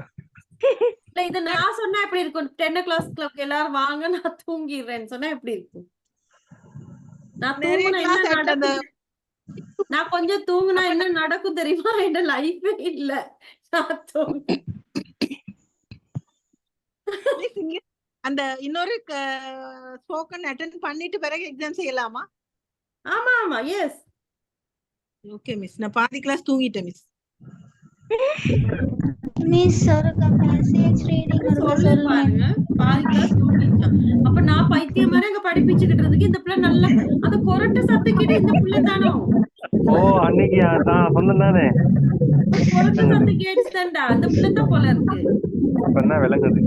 B: இல்ல இத நான் சொன்னா எப்படி இருக்கும்? 10 o'clock கிளப்க்கு எல்லாரும் வாங்க, நான் தூங்கிடுறேன்னு சொன்னா எப்படி இருக்கும்? நான் தூங்குனா என்ன நடக்கும்? நான் கொஞ்சம் தூங்குனா என்ன நடக்கும் தெரியுமா? என்ன லைஃபே இல்ல. நான் தூங்கு
F: அந்த இன்னொரு ஸ்போக்கன் அட்டெண்ட் பண்ணிட்டு பிறகு எக்ஸாம் செய்யலாமா?
B: ஆமா ஆமா. எஸ்.
F: Okay miss. நான் பாதி கிளாஸ் தூங்கிட்டேன் மிஸ்.
E: மிஸ் ஒரு பேசேஜ் ரீடிங்
B: சொல்லுங்க. பாதி கிளாஸ் தூங்கிட்டான். அப்ப நான் பைத்தியம் மாதிரி அங்க படிப்பிச்சுக்கிட்டு இருக்கு. இந்த பிள்ளை நல்லா அந்த கொரட்டை சத்தக்கிட்டு இந்த பிள்ளை தானோ?
A: ஓ அன்னைக்கு தான் சொன்னேனே.
B: கொரட்டை சத்த கேட்ஸ்டா அந்த பிள்ளை தான் போல இருக்கு.
A: அப்பன்னா விளங்குது.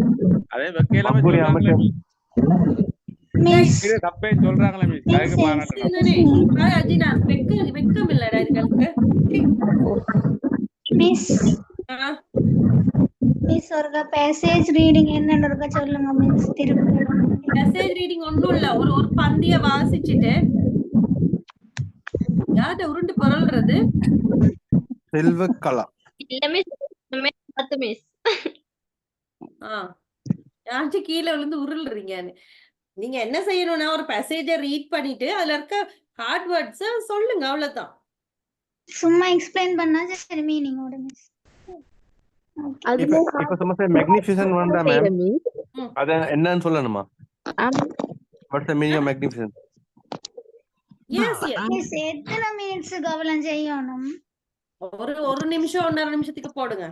K: அதே வெக்கையெல்லாம் சொல்றாங்களே மிஸ். இது தப்பே சொல்றாங்களே மிஸ். அதுக்கு பாராட்டணும்.
B: அஜினா வெக்கம் இல்லடா இதுகளுக்கு.
E: மிஸ் மிஸ் ஒரு பேசேஜ் ரீடிங் என்னன்னு ஒருக்க சொல்லுங்க மிஸ். திரும்ப
B: பேசேஜ் ரீடிங் ஒண்ணும் இல்ல. ஒரு பந்திய வாசிச்சிட்டு யார்ட்ட உருண்டு பொறல்றது
A: செல்வக்கலா.
E: இல்ல மிஸ், 10 மிஸ்.
B: யாச்சும் கீழே விழுந்து உருள்றீங்க. நீங்க என்ன செய்யணும்னா ஒரு பேசேஜை ரீட் பண்ணிட்டு அதுல இருக்க ஹார்ட் வேர்ட்ஸ் சொல்லுங்க, அவ்வளவுதான்.
L: சும்மா எக்ஸ்பிளைன் பண்ணா சரி மீனிங்கோட மிஸ்.
A: இப்ப சும்மா மேக்னிஃபிசன்ட் வந்தா மேம் அத என்னன்னு சொல்லணுமா? What's the meaning of magnificent?
B: Yes
L: miss எத்தனை மினிட்ஸ் கவலம் செய்யணும்?
B: ஒரு நிமிஷம் 1.5 நிமிஷத்துக்கு போடுங்க.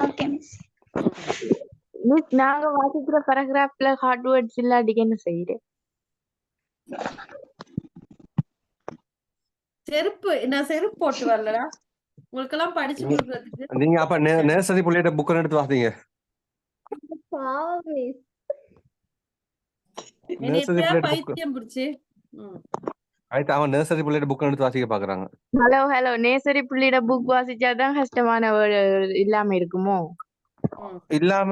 L: Okay miss.
C: மிஸ் நாங்க வாசிக்கிற பாராகிராஃப்ல ஹார்ட் வேர்ட்ஸ் இல்லாட்டிக்கு என்ன செய்யுது?
B: நான் செருப்பு போட்டு வரலடா உங்களுக்கெல்லாம் படிச்சு கொடுக்கறதுக்கு.
A: நீங்க அப்ப நர்சரி புள்ளையோட புக் எடுத்து வாசிங்க.
B: பைத்தியம் பிடிச்சு
A: அவன் நர்சரி புள்ளையோட புக் எடுத்து வாசிக்க பாக்குறாங்க.
C: ஹலோ நேசரி புள்ளியோட புக் வாசிச்சாதான் கஷ்டமான இல்லாம இருக்குமோ?
A: இல்லாம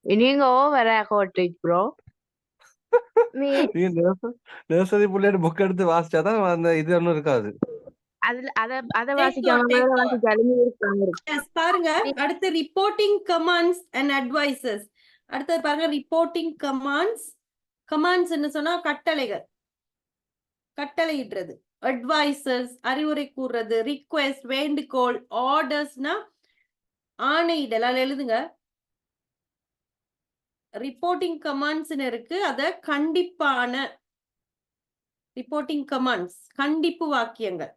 C: நீங்க ஓவரா கோட்ரிட் ப்ரோ.
A: நர்சரி புள்ளையோட புக் எடுத்து வாசிச்சாதான் அந்த இது ஒண்ணும் இருக்காது.
B: பாருங்க அடுத்து ரிப்போர்ட்டிங் கமாண்ட்ஸ் அண்ட் அட்வைசஸ். அடுத்து பாருங்க ரிப்போர்ட்டிங் கமாண்ட்ஸ் சொன்னா கட்டளையிடுறது. அட்வைசஸ் அறிவுரை கூறுறது. ரிக்வெஸ்ட் வேண்டுகோள். ஆர்டர்ஸ்னா ஆணையிடல். அதுல எழுதுங்க. ரிப்போர்ட்டிங் கமாண்ட்ஸ் இருக்கு, அத கண்டிப்பான ரிப்போர்ட்டிங் கமாண்ட்ஸ் கண்டிப்பு வாக்கியங்கள்.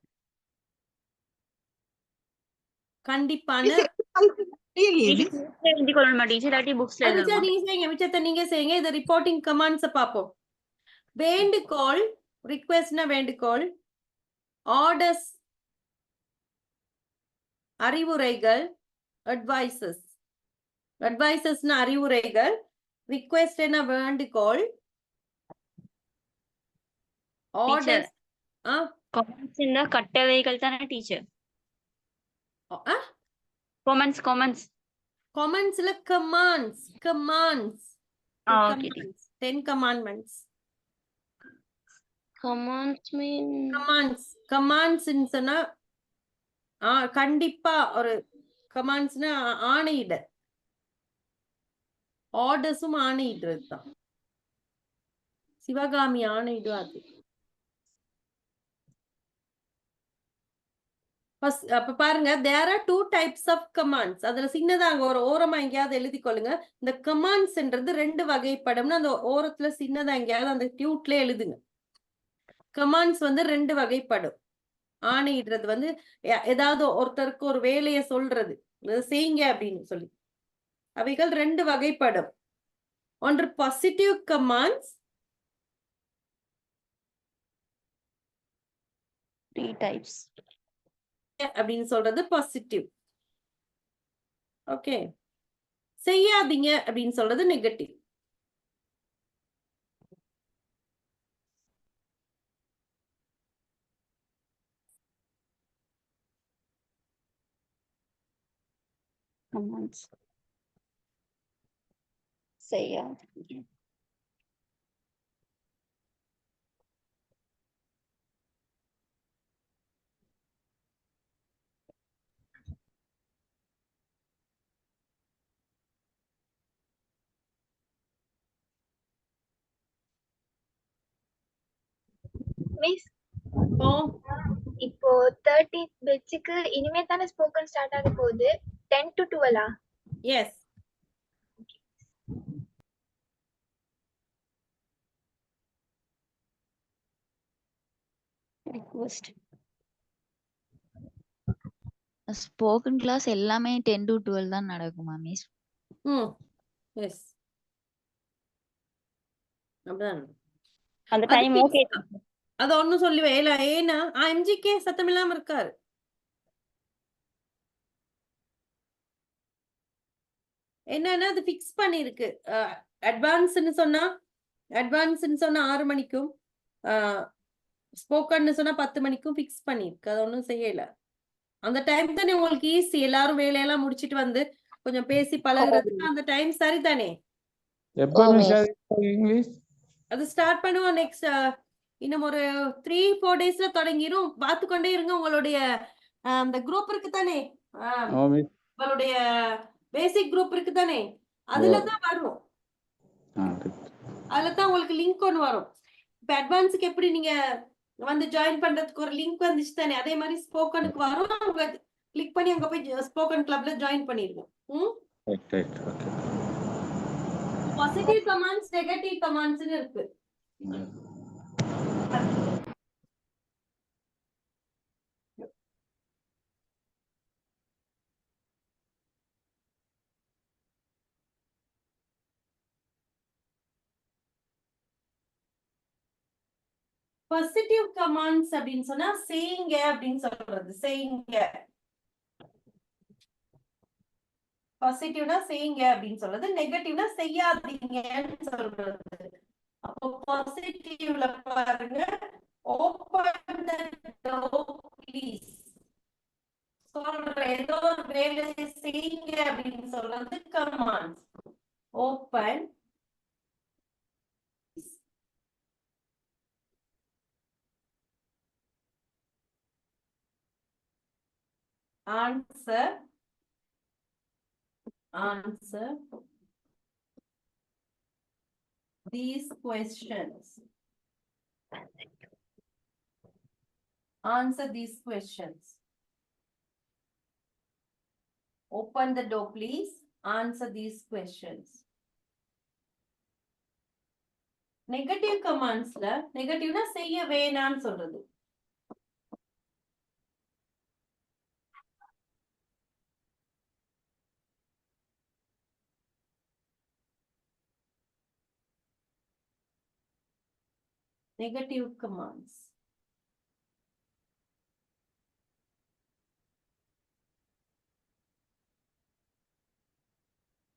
B: கண்டிப்பான நீங்க செய்யுங்க. இது ரிப்போர்ட்டிங் கமாண்ட்ஸ் பாப்போம். வேண்டுகோள் ரிக்வெஸ்ட்னா வேண்டுகோள். ஆர்டர்ஸ் அறிவுரைகள். அட்வைசஸ்னா அறிவுரைகள். ரிக்வெஸ்ட் என்ன வேண்டுகோள். ஆர்டர்ஸ்
M: கட்டளைகள் தானே டீச்சர்?
B: Commentsல commands. 10 commandments. Commands சொன்னா கண்டிப்பா ஒரு கமாண்ட்ஸ்னா ஆணையிட. ஆர்டர்ஸும் ஆணையிடுறது தான். சிவகாமி ஆணையிடுவாது. அப்ப பாருங்க there are 2 types of commands. அதுல சின்னதாங்க ஒரு ஓரமா எங்கேயாவது எழுதி கொள்ளுங்க. இந்த கமாண்ட்ஸ்ன்றது 2 வகைப்படும்னு அந்த ஓரத்துல சின்னதா எங்கேயாவது அந்த டியூட்ல எழுதுங்க. கமாண்ட்ஸ் 2 வகைப்படும். ஆணையிடுறது ஏதாவது ஒருத்தருக்கு ஒரு வேலையை சொல்றது, செய்யுங்க அப்படின்னு சொல்லி. அவைகள் 2 வகைப்படும். ஒன்று பாசிட்டிவ் கமாண்ட்ஸ்.
M: 3 types
B: அப்படின்னு சொல்றது பாசிட்டிவ். ஓகே. செய்யாதீங்க அப்படின்னு சொல்றது நெகட்டிவ்.
M: commands. செய்யாதீங்க.
E: மிஸ் இப்போ 30th பேட்ச்க்கு இனிமே தானே ஸ்போக்கன் ஸ்டார்ட் ஆக போகுது. 10 to 12
B: yes.
M: Request
N: spoken class எல்லாமே 10 to 12 தான் நடக்குமா மிஸ்?
B: எஸ். அப்படிதான்.
M: அந்த டைம் ஓகே.
B: அது ஒன்னும் சொல்லுவே இல்ல. ஏன்னா எம்ஜிகே சத்தம் இல்லாம இருக்காரு. என்னன்னா அது பிக்ஸ் பண்ணிருக்கு. அட்வான்ஸ்னு சொன்னா 6 மணிக்கும் ஸ்போக்கன்னு சொன்னா 10 மணிக்கும் பிக்ஸ் பண்ணிருக்கு. அது ஒன்றும் செய்யல. அந்த டைம் தானே உங்களுக்கு ஈஸி. எல்லாரும் வேலையெல்லாம் முடிச்சிட்டு வந்து கொஞ்சம் பேசி பழகுறதுக்கு அந்த டைம் சரிதானே?
K: இங்கிலீஷ்
B: அது ஸ்டார்ட் பண்ணுவோம் நெக்ஸ்ட் இன்னும் ஒரு 3-4 டேஸ்ல தொடங்கிரும். பார்த்துக்கொண்டே இருங்க. உங்களுடைய அந்த குரூப் இருக்கு தானே, உங்களுடைய பேசிக் குரூப் இருக்கு தானே, அதுலதான் வரும். அதுலதான் உங்களுக்கு லிங்க் ஒன்று வரும். இப்ப அட்வான்ஸுக்கு எப்படி நீங்க வந்து ஜாயின் பண்றதுக்கு ஒரு லிங்க் வந்துச்சு தானே, அதே மாதிரி ஸ்போக்கனுக்கு வரும். அவங்க கிளிக் பண்ணி அங்க போய் ஸ்போக்கன் கிளப்ல ஜாயின் பண்ணிருக்கோம். பாசிட்டிவ் கமெண்ட்ஸ், நெகட்டிவ் கமெண்ட்ஸ் இருக்கு. பாசிட்டிவ் கமெண்ட்ஸ் அப்படின்னு சொன்னா செய்யுங்க அப்படின்னு சொல்றது. செய்யுங்க. பாசிட்டிவ்னா செய்யுங்க அப்படின்னு சொல்றது, நெகட்டிவ்னா செய்யாதீங்கன்னு சொல்றது. அப்போ பாசிட்டிவ்ல பாருங்க, ஓபன் தி டோர் ப்ளீஸ். சொல்ற ஏதோ ஒரு வேலையை செய்யுங்க அப்படின்னு சொல்றது commands. Open, answer these questions. Answer these questions. Open the door, please. Answer these questions. Negative commands la, negative na செய்ய வேணாம்னு சொல்றது. Negative commands.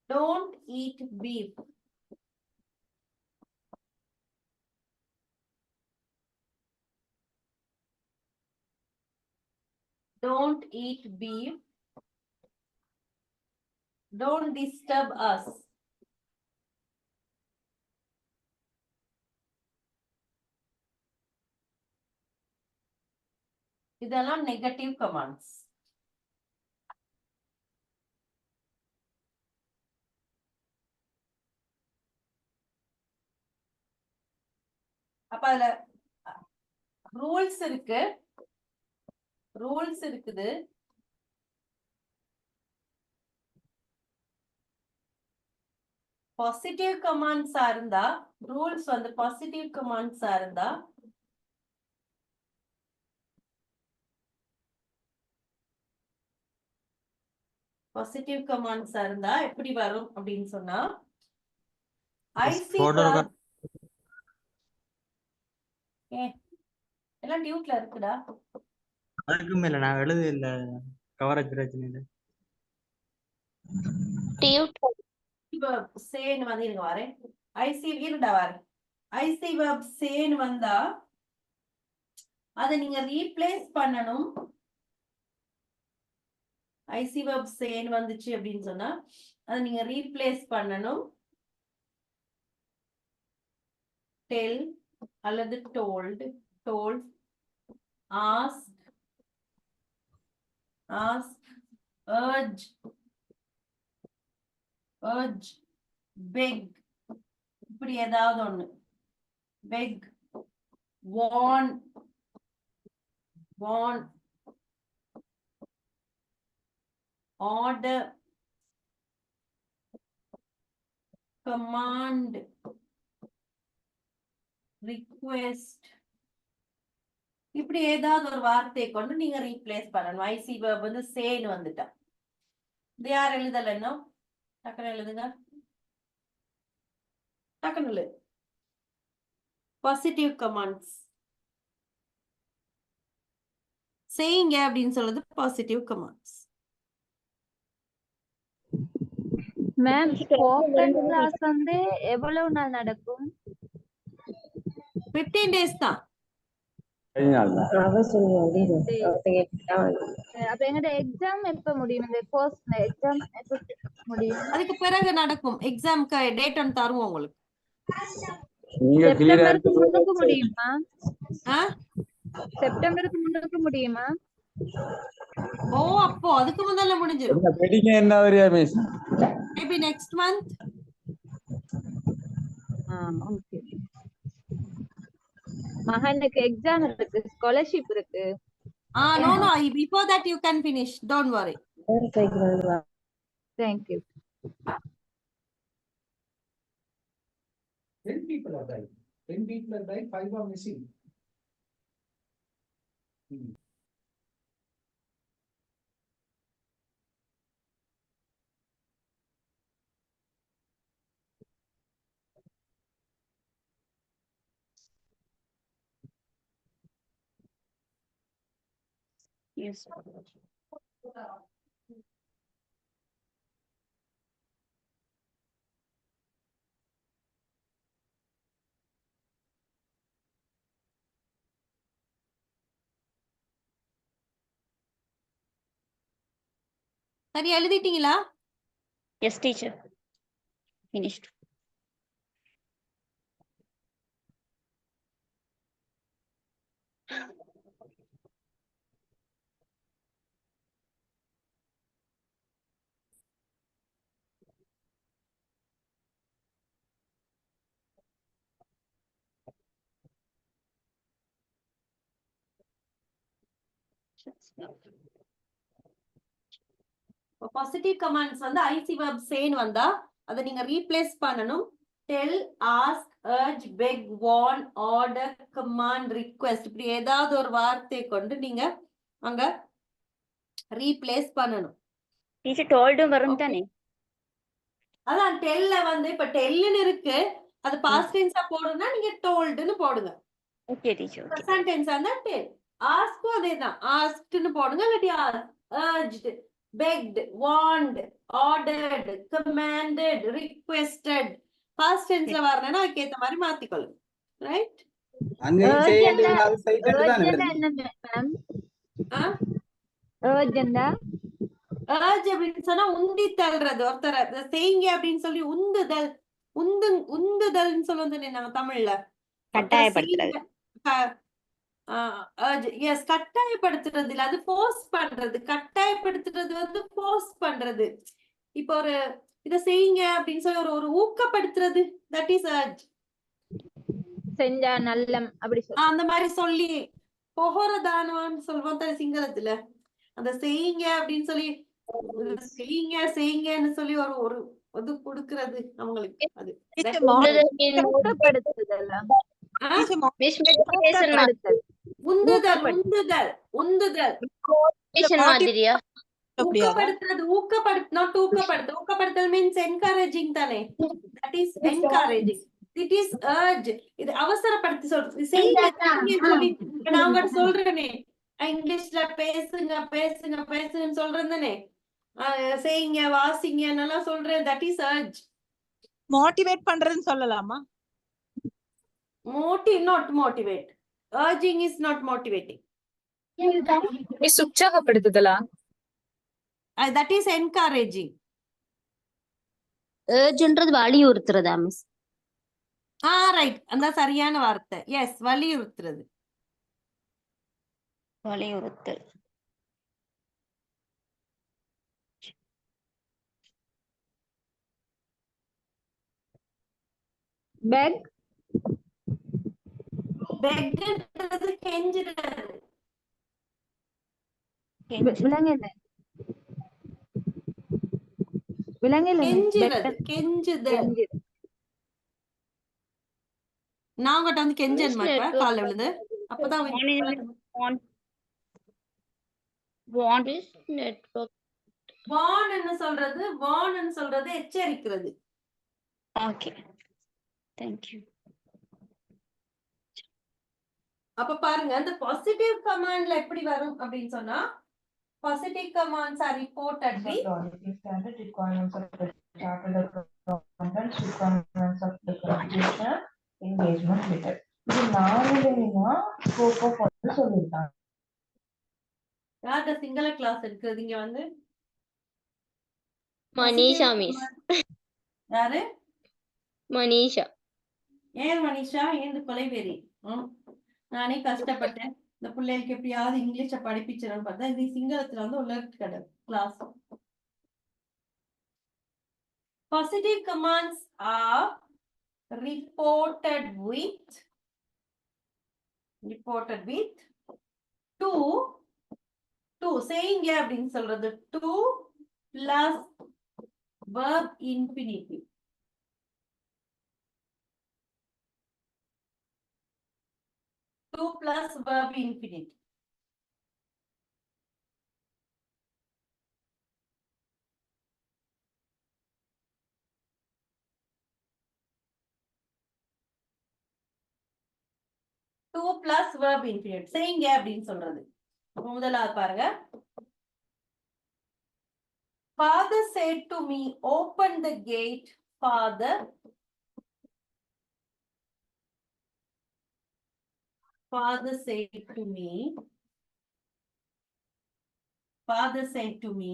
B: Don't eat beef. Don't eat beef. Don't disturb us. இதெல்லாம் negative commands. அப்ப அதுல rules இருக்கு, rules இருக்குது. Positive கமாண்ட்ஸா இருந்தா, rules வந்து பாசிட்டிவ் கமாண்ட்ஸா இருந்தா பாசிட்டிவ் கமாண்ட்ஸா இருந்தா எப்படி வரும் அப்படின்னு சொன்னா, எல்லாம் டியூட்ல இருக்குடா.
I: அதுக்கு மேல நான் எழுது இல்ல கவரேஜ் பிரச்சனை இல்ல.
B: டியூட் வெர்ப் சேன் வந்து இருங்க வரேன். ஐசி இருடா வரேன். ஐசி வெர்ப் சேன் வந்தா அதை நீங்க ரீப்ளேஸ் பண்ணணும். ஐசி வெர்ப் சேன் வந்துச்சு அப்படின்னு சொன்னா அதை நீங்க ரீப்ளேஸ் பண்ணணும். டெல் அல்லது told, told, ask, ask, urge, urge, beg, இப்படி ஏதாவது ஒண்ணு. beg, warn, warn, order, command, request, இப்படி ஏதாவது ஒரு வார்த்தையை கொண்டு நீங்க ரீப்ளேஸ் பண்ணணும். ஐசி வெர்ப் வந்து சேன் வந்துட்டா. இது யார் எழுதல இன்னும்? டக்குனு எழுதுங்க, டக்குனு எழுது. பாசிட்டிவ் கமாண்ட்ஸ் செய்யுங்க அப்படின்னு சொல்றது positive commands.
O: Ma'am spoken class வந்து எவ்வளவு நாள் நடக்கும்?
B: 15 days தான்.
O: அப்ப எங்க எக்ஸாம் எப்ப முடியும்? இந்த கோர்ஸ் எக்ஸாம் எப்ப முடியும்?
B: அதுக்கு பிறகு நடக்கும். எக்ஸாம்க்கு டேட் ஒன்று தருவோம் உங்களுக்கு.
K: நீங்க கிளியரா
O: செப்டம்பருக்கு முன்னுக்கு முடியுமா?
B: ஆ?
O: செப்டம்பருக்கு முன்னுக்கு முடியுமா?
B: ஓ அப்போ அதுக்கு முதல்ல முடிஞ்சிடும்.
K: வெட்டிங் என்ன வரையா miss?
B: Maybe next month.
O: Okay. மகனுக்கு எக்ஸாம் இருக்கு, ஸ்காலர்ஷிப் இருக்கு.
B: No, before that you can finish, don't worry.
O: Thank you.
P: 10 people are died. 10 people are died, 5 are missing.
M: Yes.
B: சரி எழுதிட்டீங்களா?
M: Yes, teacher. Finished.
B: Positive commands வந்து IC verb சேன் வந்தா அதை நீங்க replace பண்ணணும். Del, ask, urge, பெக், warn, order, command, request இப்படி ஏதாவது ஒரு வார்த்தையை கொண்டு நீங்க அங்க ரீப்ளேஸ் பண்ணணும்.
M: டீச்சர் டோல்டும் வரும் தானே?
B: அதான் டெல்ல வந்து இப்ப டெல்லுன்னு இருக்கு, அது பாஸ்ட் டென்ஸா போடுனா நீங்க டோல்டுன்னு போடுங்க.
M: Okay teacher.
B: பிரசன்ட் டென்ஸா இருந்தா டெல். ஆஸ்க்கும் அதேதான், ஆஸ்க்ட்னு போடுங்க, இல்லாட்டி அர்ஜ்ட், begged, warned, ordered, commanded, requested. past tenseல வரணும்னா அதுக்கு ஏத்த மாதிரி மாத்திக்கொள்ளுங்க. ரைட்?
G: அங்க செய்யறது அது செய்யறது தான்
O: urgent என்ன மேம்? urgent
B: urge அப்படின்னு சொன்னா உந்தி தள்ளுறது, ஒருத்தர செய்யுங்க அப்படின்னு சொல்லி உந்துதல், உந்துதல்னு சொல்லுவோம் தானே நாங்க தமிழ்ல.
M: கட்டாயப்படுத்துறது.
B: எஸ், கட்டாயப்படுத்துறது இல்ல, அது ஃபோர்ஸ் பண்றது. கட்டாயப்படுத்துறது வந்து ஃபோர்ஸ் பண்றது. இப்போ ஒரு இத செய்யுங்க அப்படின்னு சொல்லி ஒரு ஊக்கப்படுத்துறது, தட் இஸ் அர்ஜ்.
O: செஞ்சா நல்லம் அப்படி சொல்லி
B: அந்த மாதிரி சொல்லி பொகரதானவான்னு சொல்லுவோம் தானே சிங்களத்துல. அந்த செய்யுங்க அப்படின்னு சொல்லி செய்யுங்கன்னு சொல்லி ஒரு இது கொடுக்கறது அவங்களுக்கு. அது ஊக்கப்படுத்தல் மீன்ஸ் என்கரேஜிங் தானே. That is encouraging. It is urge. இது அவசரப்படுத்தி சொல்றது. நான் சொல்றேனே இங்கிலீஷ்ல பேசுங்க பேசுங்க பேசுங்கன்னு சொல்றேன் தானே, செய்யுங்க வாசிங்க நல்லா சொல்றேன். That is urge.
F: மோட்டிவேட் பண்றதுன்னு சொல்லலாமா?
B: not motivate. Urging is not motivating.
Q: உற்சாகப்படுத்துதலா?
B: That is encouraging.
M: urgeன்றது வலியுறுத்துறதா மிஸ்?
B: ரைட், அந்த சரியான வார்த்தை. எஸ், வலியுறுத்துறது.
M: வலியுறுத்தல்.
O: beg
B: பெக்ன்றது கெஞ்சுறது. கெஞ்சுதல். நான் உங்ககிட்ட வந்து கெஞ்சன் மாட்டேன் காலைல விழுந்து. அப்பதான் வார்ன் சொல்றது எச்சரிக்கிறது.
M: Okay, thank you.
B: அப்ப பாருங்க, அந்த பாசிட்டிவ் கமாண்ட்ல எப்படி வரும் அப்படின்னு சொன்னா, positive commands are reported with
R: standard requirements of the chartered accountants, requirements of the constitutional engagement letter. இது நாலுலயுமா ஸ்கோப் ஆஃப் ஒர்க் சொல்லிருக்காங்க.
B: யார்ட்ட சிங்கள கிளாஸ் இருக்குது இங்க வந்து?
M: மனிஷா மிஸ்.
B: யாரு?
M: மனிஷா.
B: ஏன் மனிஷா ஏன் கொலைவெறி? நானே கஷ்டப்பட்டேன் இந்த பிள்ளைகளுக்கு எப்படியாவது இங்கிலீஷ படிப்பிச்சிடன்னு பார்த்தா இது சிங்களத்துல வந்து உள்ள class. Positive commands are reported with to saying அப்படின்னு சொல்றது to plus verb infinitive. To plus verb infinitive. To plus verb infinitive. செய்யுங்க அப்படின்னு சொல்றது. முதலாவது பாருங்க. Father said to me, open the gate, Father. Father said to me. Father said to me.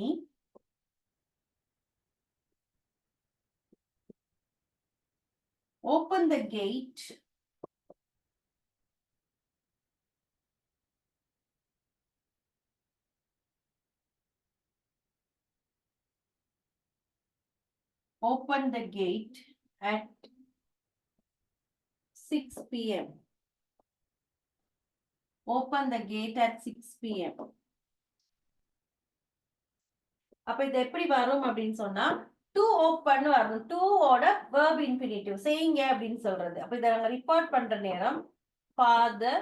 B: Open the gate. Open the gate at 6 p.m. Open the gate at 6 p.m. அப்ப இது எப்படி வரும் அப்படின்னு சொன்னா to open வரும். to ஓட verb infinitive செய்யுங்க அப்படின்னு சொல்றது. அப்ப இத நாங்க ரிப்போர்ட் பண்ற நேரம் father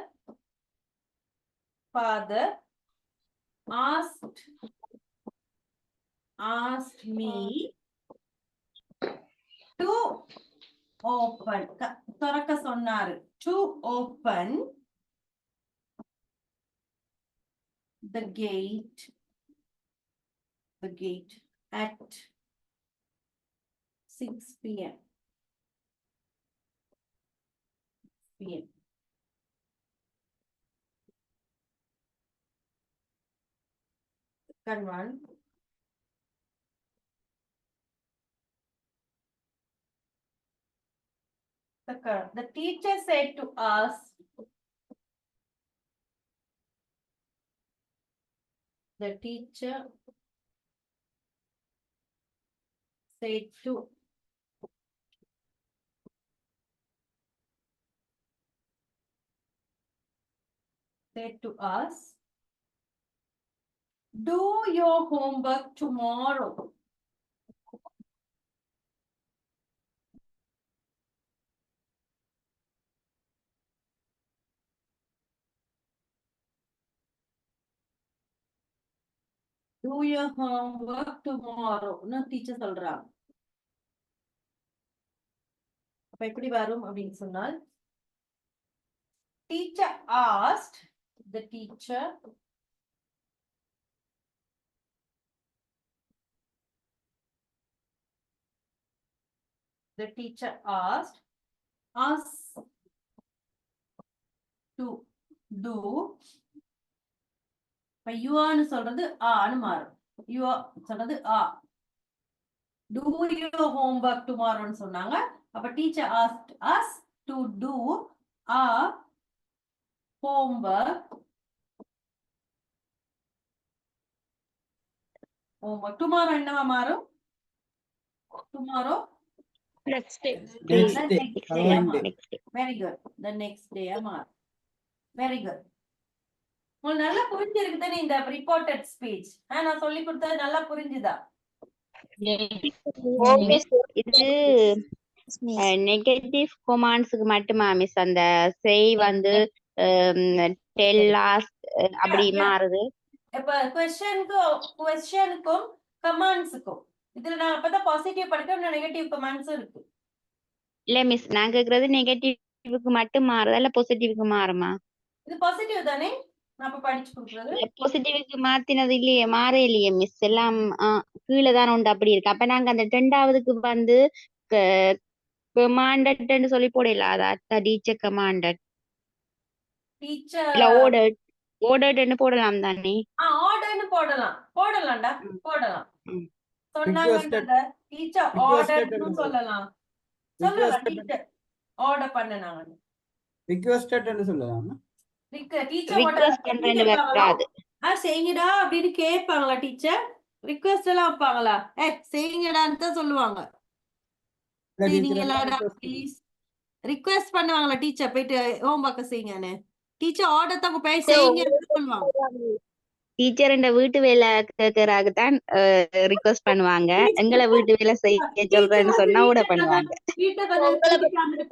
B: asked me to open. திறக்க சொன்னாரு. to open the gate at 6 p.m. Second one. The teacher said to us, the teacher said to us, do your homework tomorrow. Do your homework tomorrow. No teacher சொல்றா. அப்ப எப்படி வரும் அப்படின்னு சொன்னால் teacher asked, the teacher asked us to do. இப்ப you ஆன்னு சொல்றது ஆன்னு மாறும். you சொல்றது ஆ. Do your homework tomorrow ன்னு சொன்னாங்க. அப்ப teacher asked us to do our homework. Tomorrow என்னவா மாறும்? Tomorrow
D: next day.
B: Next day. Very good. The next day மாறும். Very good. உங்களுக்கு நல்லா புரிஞ்சிருக்கு தானே இந்த ரிப்போர்ட்டட் ஸ்பீச்? நான் சொல்லி கொடுத்தது நல்லா புரிஞ்சுதா?
D: இது நெகட்டிவ் கமாண்ட்ஸ்க்கு மட்டுமா மிஸ் அந்த say வந்து tell us அப்படி மாறுது?
B: இப்ப क्वेश्चनக்கும் கமாண்ட்ஸ்க்கும் இதுல நான் அப்பதான் பாசிட்டிவ் படிக்கிறேன், நெகட்டிவ் கமாண்ட்ஸும் இருக்கு.
D: இல்ல மிஸ் நான் கேக்குறது நெகட்டிவ்க்கு மட்டும் மாறுதா இல்ல பாசிட்டிவ்க்கு மாறுமா?
B: இது பாசிட்டிவ் தானே நான் அப்ப படிச்சு கொடுக்கிறது.
D: பாசிட்டிவ்க்கு மாத்தினது இல்லையே, மாறே இல்லையே மிஸ், எல்லாம் கீழே தானே உண்டு அப்படி இருக்கு. அப்ப நாங்க அந்த 2வதுக்கு வந்து கமாண்டட்னு சொல்லி போடல, அத டீச்சர் கமாண்டட் இல்ல ஓர்டர்ட்னு போடலாம் தானே?
B: ஆர்டர்னு போடலாம்டா போடலாம். சொன்னாங்க டீச்சர் ஆர்டர்னு சொல்லலாம். சொல்லலாம் டீச்சர் ஆர்டர் பண்ணனாங்க.
G: ரிக்வெஸ்டட்னு சொல்லலாம்.
B: டீச்சர்
D: ரிக்வெஸ்ட் பண்றேன்னு வராது.
B: செய்யுங்கடா அப்படின்னு கேட்பாங்களா டீச்சர்? ரிக்வெஸ்ட் எல்லாம் வைப்பாங்களா? செய்யுங்கடான்னு தான் சொல்லுவாங்க. செய்யுங்களாடா ப்ளீஸ் ரிக்வெஸ்ட் பண்ணுவாங்களா டீச்சர் போயிட்டு ஹோம் ஒர்க் செய்யுங்கன்னு? டீச்சர் ஆர்டர் தான் போய் செய்யுங்கன்னு சொல்லுவாங்க.
D: டீச்சர் இந்த வீட்டு வேலை கேட்கறாக்கு தான் ரிக்வெஸ்ட் பண்ணுவாங்க. எங்களை வீட்டு வேலை செய்ய சொல்றேன்னு சொன்னா கூட பண்ணுவாங்க.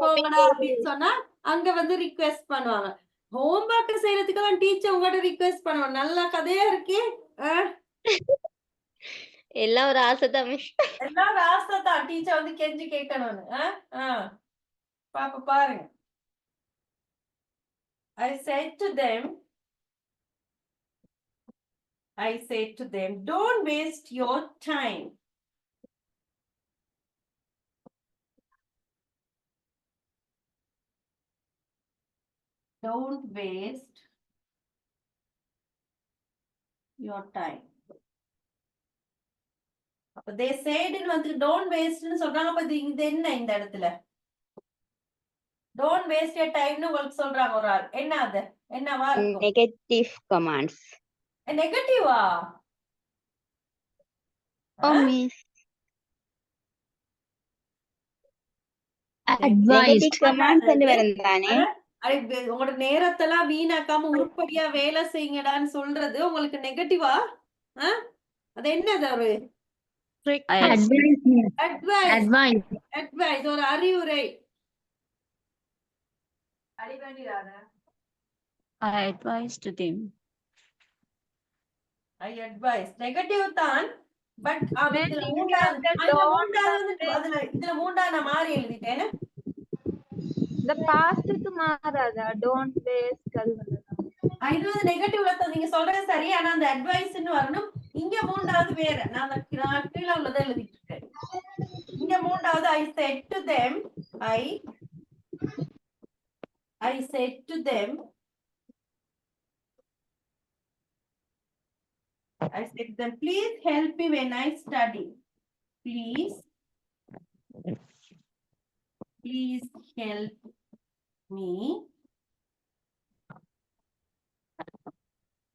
B: போங்கடா அப்படின்னு சொன்னா அங்க வந்து ரிக்வெஸ்ட் பண்ணுவாங்க. ஹோம் ஒர்க் செய்யறதுக்கெல்லாம் டீச்சர் உங்கள்ட்ட ரிக்வெஸ்ட் பண்ணுவாங்க. நல்ல கதையா இருக்கே.
D: எல்லாம் ஒரு ஆசைதான் மிஸ்.
B: எல்லாம் ஒரு ஆசை தான் டீச்சர் வந்து கெஞ்சி கேட்கணும்னு. பாப்பா பாருங்க. I said to them, don't waste your time. Don't waste your time. அப்ப they said வந்து don't waste ன்னு சொல்றாங்க. அப்ப இது என்ன இந்த இடத்துல? Don't waste your time ன்னு உங்களுக்கு சொல்றாங்க ஒரு ஆள். என்ன அது? என்னவா இருக்கும்?
D: Negative commands.
B: நெகட்டிவா?
D: மிஸ்.
M: அட்வைஸ்
D: கமாண்ட்ஸ் என்று வரந்தானே.
B: உங்களோட நேரத்தெல்லாம் வீணாக்காம உருப்படியா வேலை செய்யுங்கடான்னு சொல்றது உங்களுக்கு நெகட்டிவா? அது என்னது? ஒரு அட்வைஸ், ஒரு அறிவுரை.
M: I advised them.
B: I advised. Negative தான். பட் இதுல மூன்றாவது நான் மாறி எழுதிட்டேன்.
O: இந்த பாஸ்ட்க்கு மாறாதா? டோன்ட் வேஸ்ட் அது
B: இது வந்து நெகட்டிவ்ல தான் நீங்க சொல்றது சரி. ஆனா அந்த அட்வைஸ்ன்னு வரணும். இங்க மூன்றாவது வேற. நான் கீழே உள்ளதை எழுதிட்டு இருக்கேன். இங்க மூன்றாவது I said to them, I said to them, please help me when I study. Please help me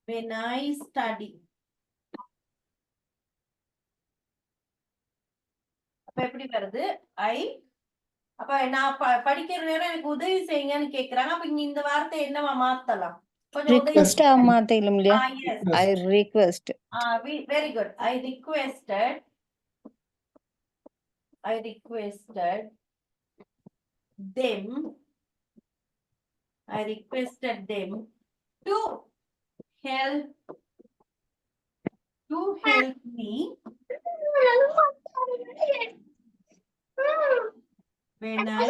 B: when I study. அப்ப எப்படி வருது? அப்ப நான் படிக்கிற நேரம் எனக்கு உதவி செய்யுங்கன்னு கேக்குறாங்க. அப்ப இங்க இந்த வார்த்தை என்னவா மாத்தலாம்?
H: Request மாத்தலாம் இல்லையா? I request.
B: Very good. I requested them to help me when I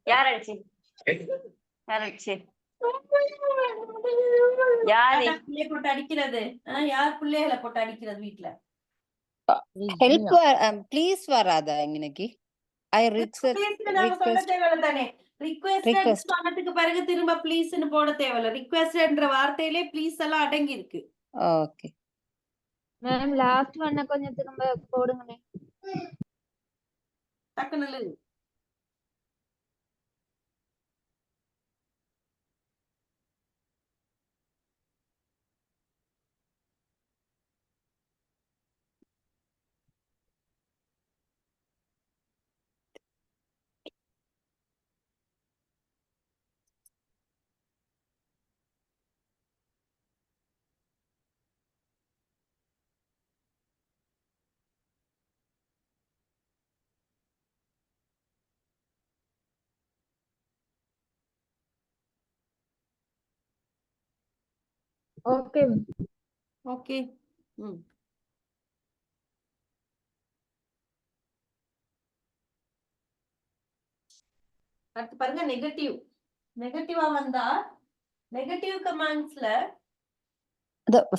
M: யாரடிச்சு
B: பிள்ளைய போட்டு அடிக்கிறது? யார் பிள்ளைகளை போட்டு அடிக்கிறது வீட்டுல?
H: ஹெல்ப் ப்ளீஸ் வராதா இன்னைக்கு? I request
B: தேவையில்லை. ரிக்வெஸ்ட் சொன்னதுக்கு பிறகு திரும்ப ப்ளீஸ்னு போட தேவையில்லை. ரிக்வெஸ்ட்ன்ற வார்த்தையிலே ப்ளீஸ் எல்லாம் அடங்கி இருக்கு.
H: ஓகே
O: மேம் லாஸ்ட் ஒன்ன கொஞ்சம் திரும்ப போடுங்க.
B: டக்குனு
O: ஓகே
B: ஓகே. அடுத்து பாருங்க நெகட்டிவா வந்தா நெகட்டிவ் கமாண்ட்ஸ்ல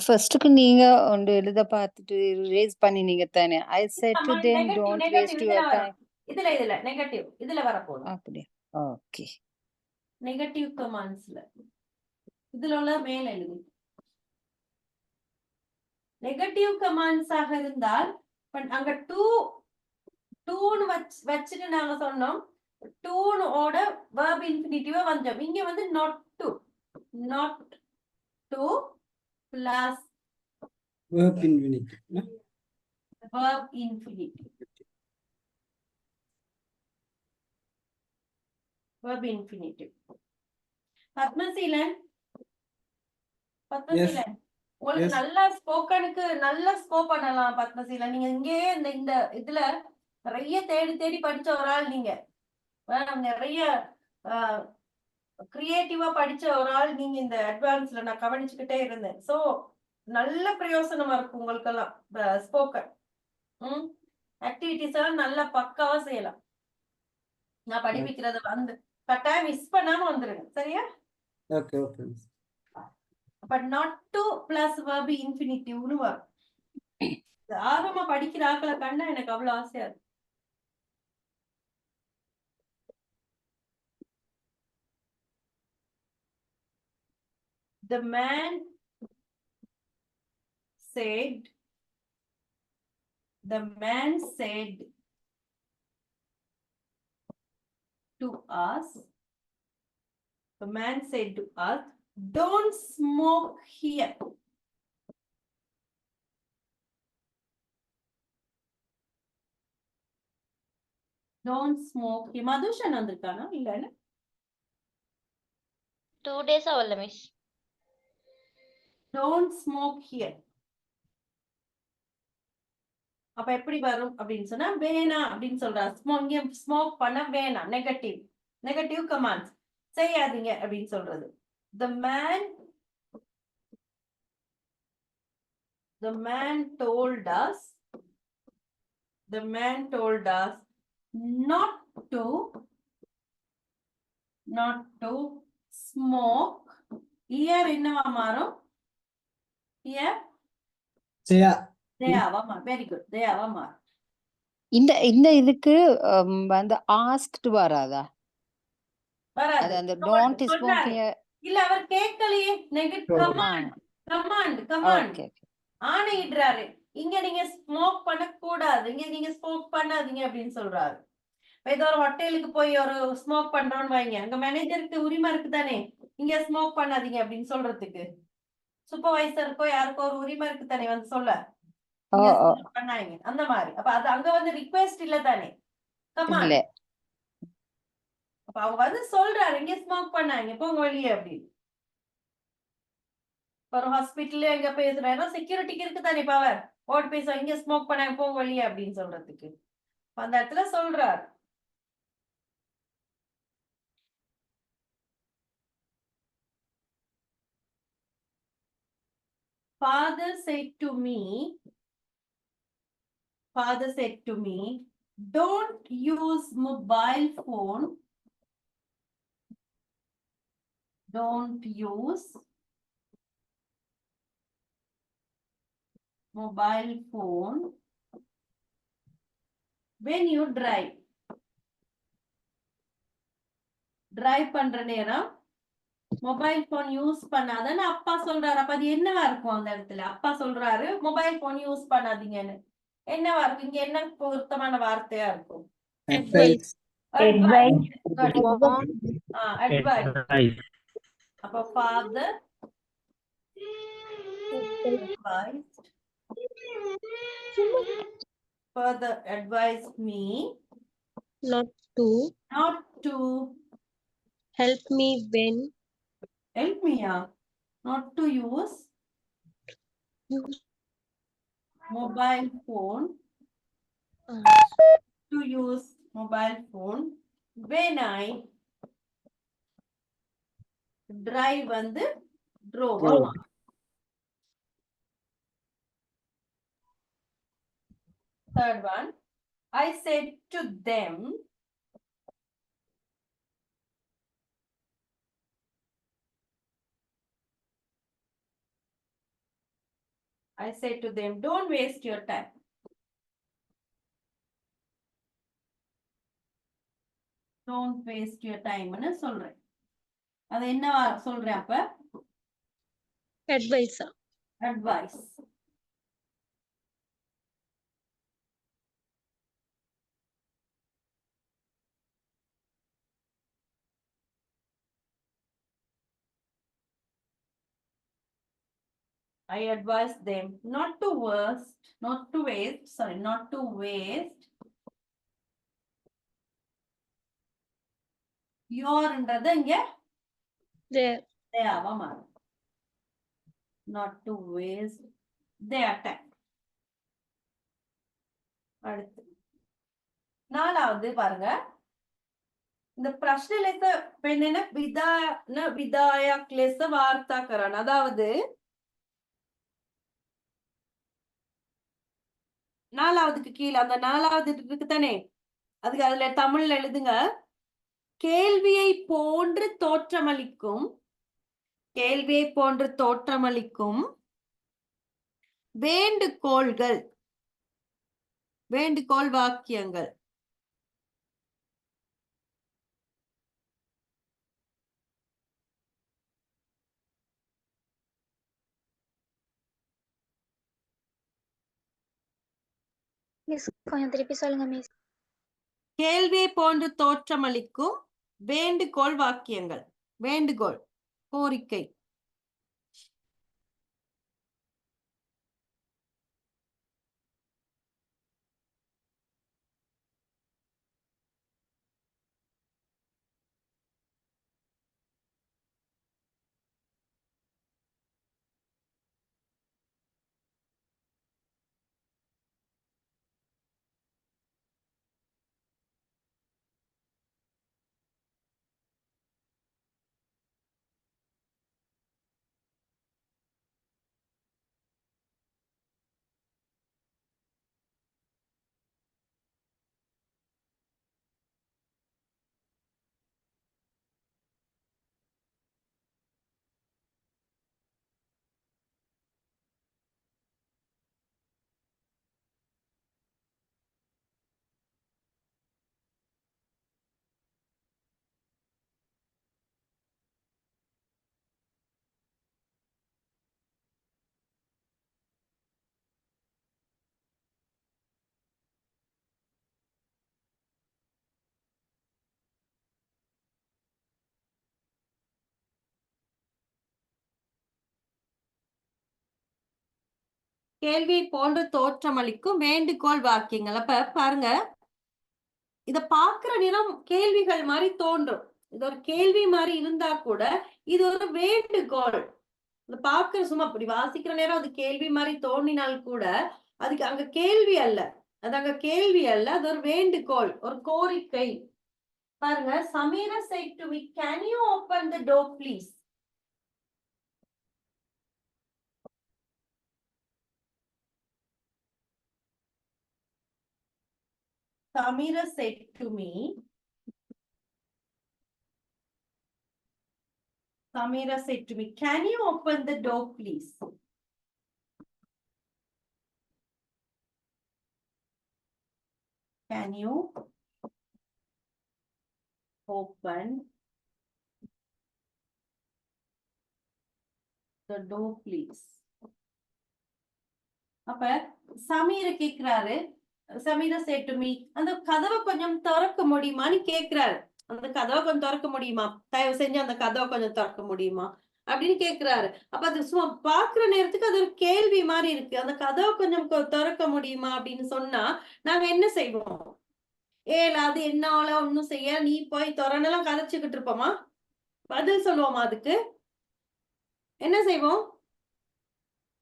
H: ஃபர்ஸ்ட்க்கு நீங்க ஒன்று எழுத பார்த்துட்டு ரேஸ் பண்ணினீங்க தானே. I said to them don't waste your time.
B: இதுல நெகட்டிவ் இதுல வர போகுது.
H: அப்படியே ஓகே.
B: நெகட்டிவ் கமாண்ட்ஸ்ல இதுல உள்ள மேல எழுதி நெகட்டிவ் கமாண்ட்ஸ் ஆக இருந்தால் அங்க டூன்னு வச்சுட்டு நாங்க சொன்னோம். டூனோட verb infinitive வந்துடும். இங்க வந்து not to plus
G: verb infinitive.
B: verb infinitive. Verb infinitive. Padmaseelan உங்களுக்கு நல்லா ஸ்போக்கனுக்கு நல்ல ஸ்கோப் பண்ணலாம் பத்மசீலன். நீங்க இங்கேயே இந்த இதுல நிறைய தேடி படிச்ச ஒரு ஆள் நீங்க. நிறைய கிரியேட்டிவா படிச்ச ஒரு ஆள் நீங்க. இந்த அட்வான்ஸ்ல நான் கவனிச்சுக்கிட்டே இருந்தேன். சோ நல்ல பிரயோசனமா இருக்கு உங்களுக்கெல்லாம் ஸ்போக்கன். ஆக்டிவிட்டிஸ் எல்லாம் நல்லா பக்காவா செய்யலாம். நான் படிப்பிக்கிறது வந்து கட்டாயம் மிஸ் பண்ணாம வந்துருங்க. சரியா?
G: Okay okay.
B: But not to plus verb infinitive-னு வரும். ஆர்வமா படிக்கிற ஆட்களை கண்டா எனக்கு அவ்வளவு ஆசையா இருக்கு. The man said to us, don't smoke here. Don't smoke here. Madushan வந்திருக்கானா? இல்ல
Q: 2 days ஆவல மிஸ்.
B: Don't smoke here. அப்ப எப்படி வரும் அப்படின்னு சொன்னா வேணாம் அப்படின்னு சொல்றாரு. ஸ்மோக் பண்ண வேணாம். நெகட்டிவ் கமாண்ட்ஸ் செய்யாதீங்க அப்படின்னு சொல்றது. The man told us not to smoke. Here என்னவா மாறும்? Here very good. தேயாவா மாறும்.
H: இந்த இதுக்கு வந்து ஆஸ்க்ட் வராதா?
B: வராது.
H: அந்த டோன்ட் ஸ்மோக்
B: இல்ல அவர் கேட்கலையே. கமாண்ட் ஆணையிடுறாரு. இங்க நீங்க ஸ்மோக் பண்ண கூடாது, இங்க நீங்க ஸ்மோக் பண்ணாதீங்க அப்படின்னு சொல்றாரு. ஏதோ ஒரு ஹோட்டலுக்கு போய் ஒரு ஸ்மோக் பண்றோம்னு வைங்க, அங்க மேனேஜருக்கு உரிமை இருக்கு தானே இங்க ஸ்மோக் பண்ணாதீங்க அப்படின்னு சொல்றதுக்கு. சூப்பர்வைசருக்கோ யாருக்கோ ஒரு உரிமை இருக்கு தானே வந்து சொல்ல பண்ணாங்க அந்த மாதிரி. அப்ப அது அங்க வந்து ரிக்வெஸ்ட் இல்ல தானே, கமாண்ட். அப்ப அவங்க வந்து சொல்றாரு இங்க ஸ்மோக் பண்ணாங்க போங்க வெளியே அப்படின்னு. ஒரு ஹாஸ்பிட்டல்ல எங்க பேசுறாரு, செக்யூரிட்டிக்கு இருக்கு தானே பவர், ஓட் பேச இங்க ஸ்மோக் பண்ணாங்க போங்க வெளியே அப்படின்னு சொல்றதுக்கு. அந்த இடத்துல சொல்றாரு. Father said to me, don't use mobile phone. Don't use mobile phone when you drive. Drive பண்ற நேரம் மொபைல் போன் யூஸ் பண்ணாதன்னு அப்பா சொல்றாரு. அப்ப அது என்னவா இருக்கும்? அந்த இடத்துல அப்பா சொல்றாரு மொபைல் போன் யூஸ் பண்ணாதீங்கன்னு. என்னவா இருக்கும்? இங்க என்ன பொருத்தமான வார்த்தையா இருக்கும்?
G: Advice.
B: அப்ப father advised me
S: not to help me when
B: not to use mobile phone when I drive வந்து drove. Third one, I said to them don't waste your time. Don't waste your time ன்னு சொல்றேன். அது என்னவா சொல்றேன்? அப்ப
S: advice.
B: I advise them not to waste yourன்றது இங்க தேவா மாறும். Not to waste their time. அடுத்து 4வது பாருங்க, இந்த பிரश्न लेख பெண்ணென விதாய क्लेश वार्ता करना, அதாவது 4வதுக்கு கீழ அந்த 4வது இருக்கு தானே, அதுக்கு அதுல தமிழ்ல எழுதுங்க. கேள்வியை போன்று தோற்றமளிக்கும் வேண்டுகோள் வாக்கியங்கள்.
L: மிஸ் கொஞ்சம் திருப்பி சொல்லுங்க மிஸ்.
B: கேள்வியை போன்று தோற்றமளிக்கும் வேண்டுகோள் வாக்கியங்கள். வேண்டுகோள், கோரிக்கை. கேள்வியை போன்று தோற்றமளிக்கும் வேண்டுகோள் வாக்கியங்கள். அப்ப பாருங்க, இத பாக்குற நேரம் கேள்விகள் மாதிரி தோன்றும். இது ஒரு கேள்வி மாதிரி இருந்தா கூட இது ஒரு வேண்டுகோள். இத பாக்குற சும்மா அப்படி வாசிக்கிற நேரம் அது கேள்வி மாதிரி தோன்றினால் கூட அதுக்கு அங்க கேள்வி அல்ல, அது ஒரு வேண்டுகோள், ஒரு கோரிக்கை. பாருங்க, Samira said to me, can you open the door please? Samira said to me, can you open the door please? Can you open the door please? அப்ப சமீர கேக்குறாரு, Samira said to me, அந்த கதவை கொஞ்சம் திறக்க முடியுமான்னு கேக்குறாரு. அந்த கதவை கொஞ்சம் திறக்க முடியுமா, தயவு செஞ்சு அந்த கதவை கொஞ்சம் திறக்க முடியுமா அப்படின்னு கேக்குறாரு. அப்ப அது சும்மா பாக்குற நேரத்துக்கு அது ஒரு கேள்வி மாதிரி இருக்கு. அந்த கதவை கொஞ்சம் திறக்க முடியுமா அப்படின்னு சொன்னா நாங்க என்ன செய்வோம்? அது என்னால ஒண்ணும் செய்ய, நீ போய் திறனெல்லாம் கதைச்சுக்கிட்டு இருப்போமா? பதில் சொல்லுவோமா? அதுக்கு என்ன செய்வோம்?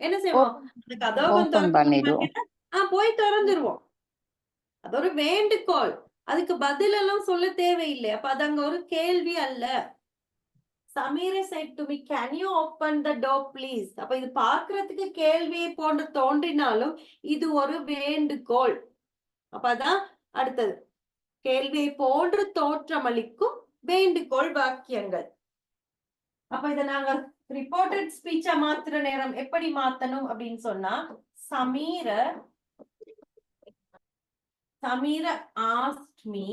B: அந்த கதவை கொஞ்சம் திறக்க முடியுமா, போய் திறந்துருவோம். அது ஒரு வேண்டுகோள், அதுக்கு பதில் எல்லாம் சொல்ல தேவையில்லை. அப்ப அது அங்க ஒரு கேள்வி அல்ல. Samira said to me, can you open the door please? அப்ப இது பார்க்கிறதுக்கு கேள்வியை போன்று தோன்றினாலும் இது ஒரு வேண்டுகோள். அப்பதான் அடுத்தது, கேள்வியை போன்று தோற்றமளிக்கும் வேண்டுகோள் வாக்கியங்கள். அப்ப இதை நாங்க ரிப்போர்ட்டட் ஸ்பீச்சா மாத்துற நேரம் எப்படி மாத்தணும் அப்படின்னு சொன்னா, Samira asked me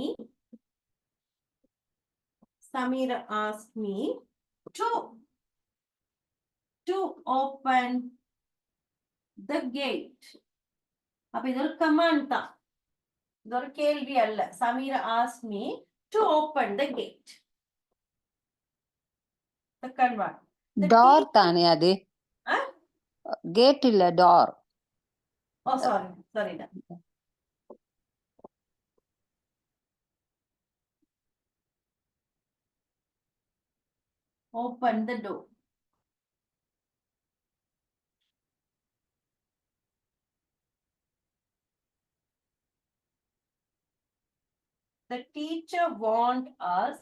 B: to open the gate. அப்ப இது ஒரு கமாண்ட் தான், இது ஒரு கேள்வி அல்ல. Samira asked me to open the gate. Second one,
H: door தானே அது? Gate illa door.
B: Oh, sorry. Open the door. The teacher warned us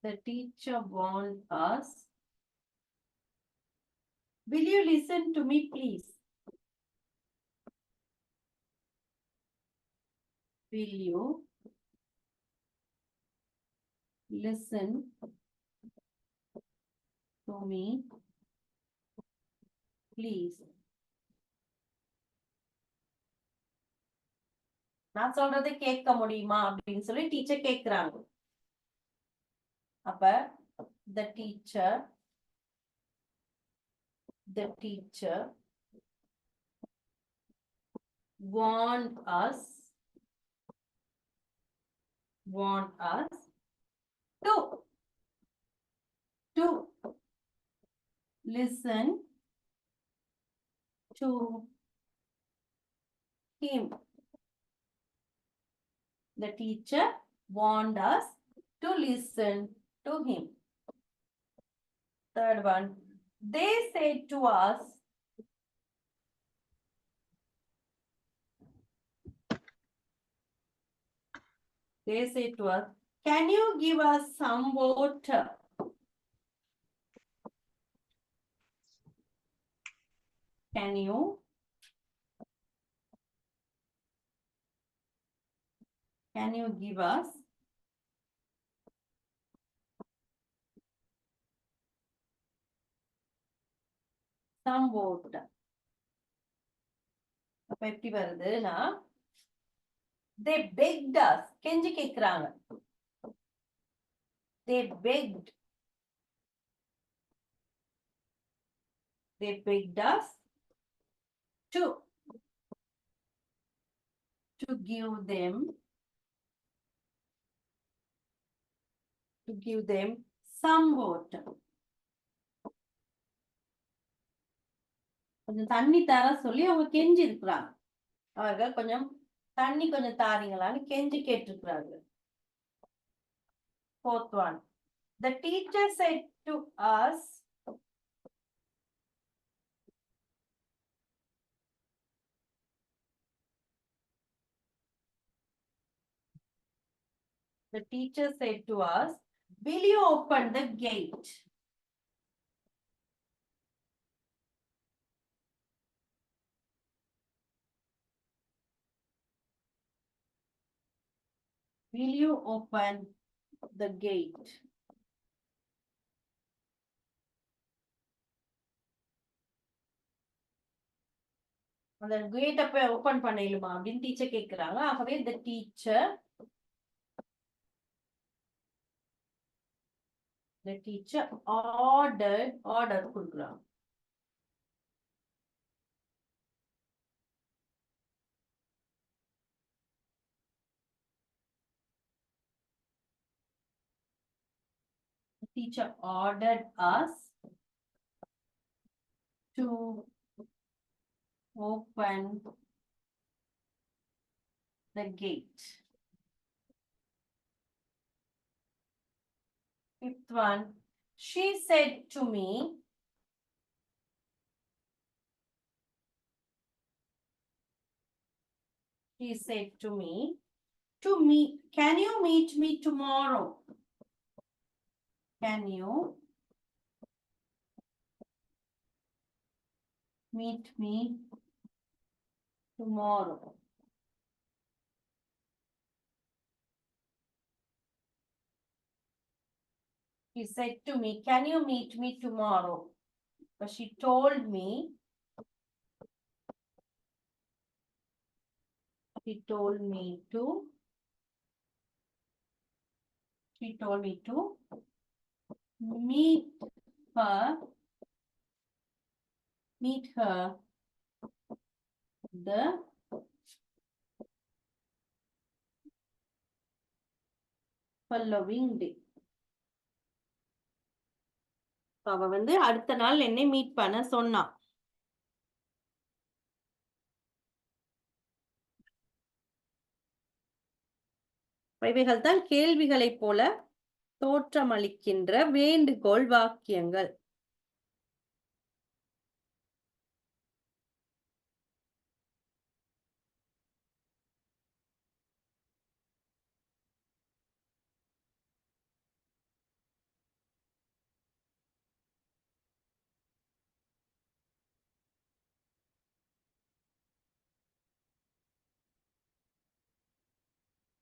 B: Will you listen to me, please? Will you listen to me, please? நான் சொல்றதை கேட்க முடியுமா அப்படின்னு சொல்லி teacher கேக்குறாங்க. அப்ப the teacher warned us to listen to him. The teacher warned us to listen to him. Third one, they said to us, can you give us some water? Can you give us some water? அப்ப எப்படி வருதுன்னா they begged us, கெஞ்சி கேக்குறாங்க. They begged us to give them some water. கொஞ்சம் தண்ணி தர சொல்லி அவங்க கெஞ்சி இருக்கிறாங்க. அவர்கள் கொஞ்சம் தண்ணி கொஞ்சம் தாரீங்களான்னு கெஞ்சி கேட்டிருக்கிறாங்க. Fourth one, the teacher said to us, will you open the gate? Will you open the gate? அந்த கேட் அப்ப ஓபன் பண்ணிடுமா அப்படின்னு டீச்சர் கேக்குறாங்க. ஆகவே the teacher order கொடுக்குறாங்க. Teacher ordered us to open the gate. Fifth one, she said to me, can you meet me tomorrow? Can you meet me tomorrow? She said to me, can you meet me tomorrow? But she told me to meet her the following day. அவ வந்து அடுத்த நாள் என்னை meet பண்ண சொன்னா. இவைகள் தான் கேள்விகளைப் போல தோற்றமளிக்கின்ற வேண்டுகோள் வாக்கியங்கள்.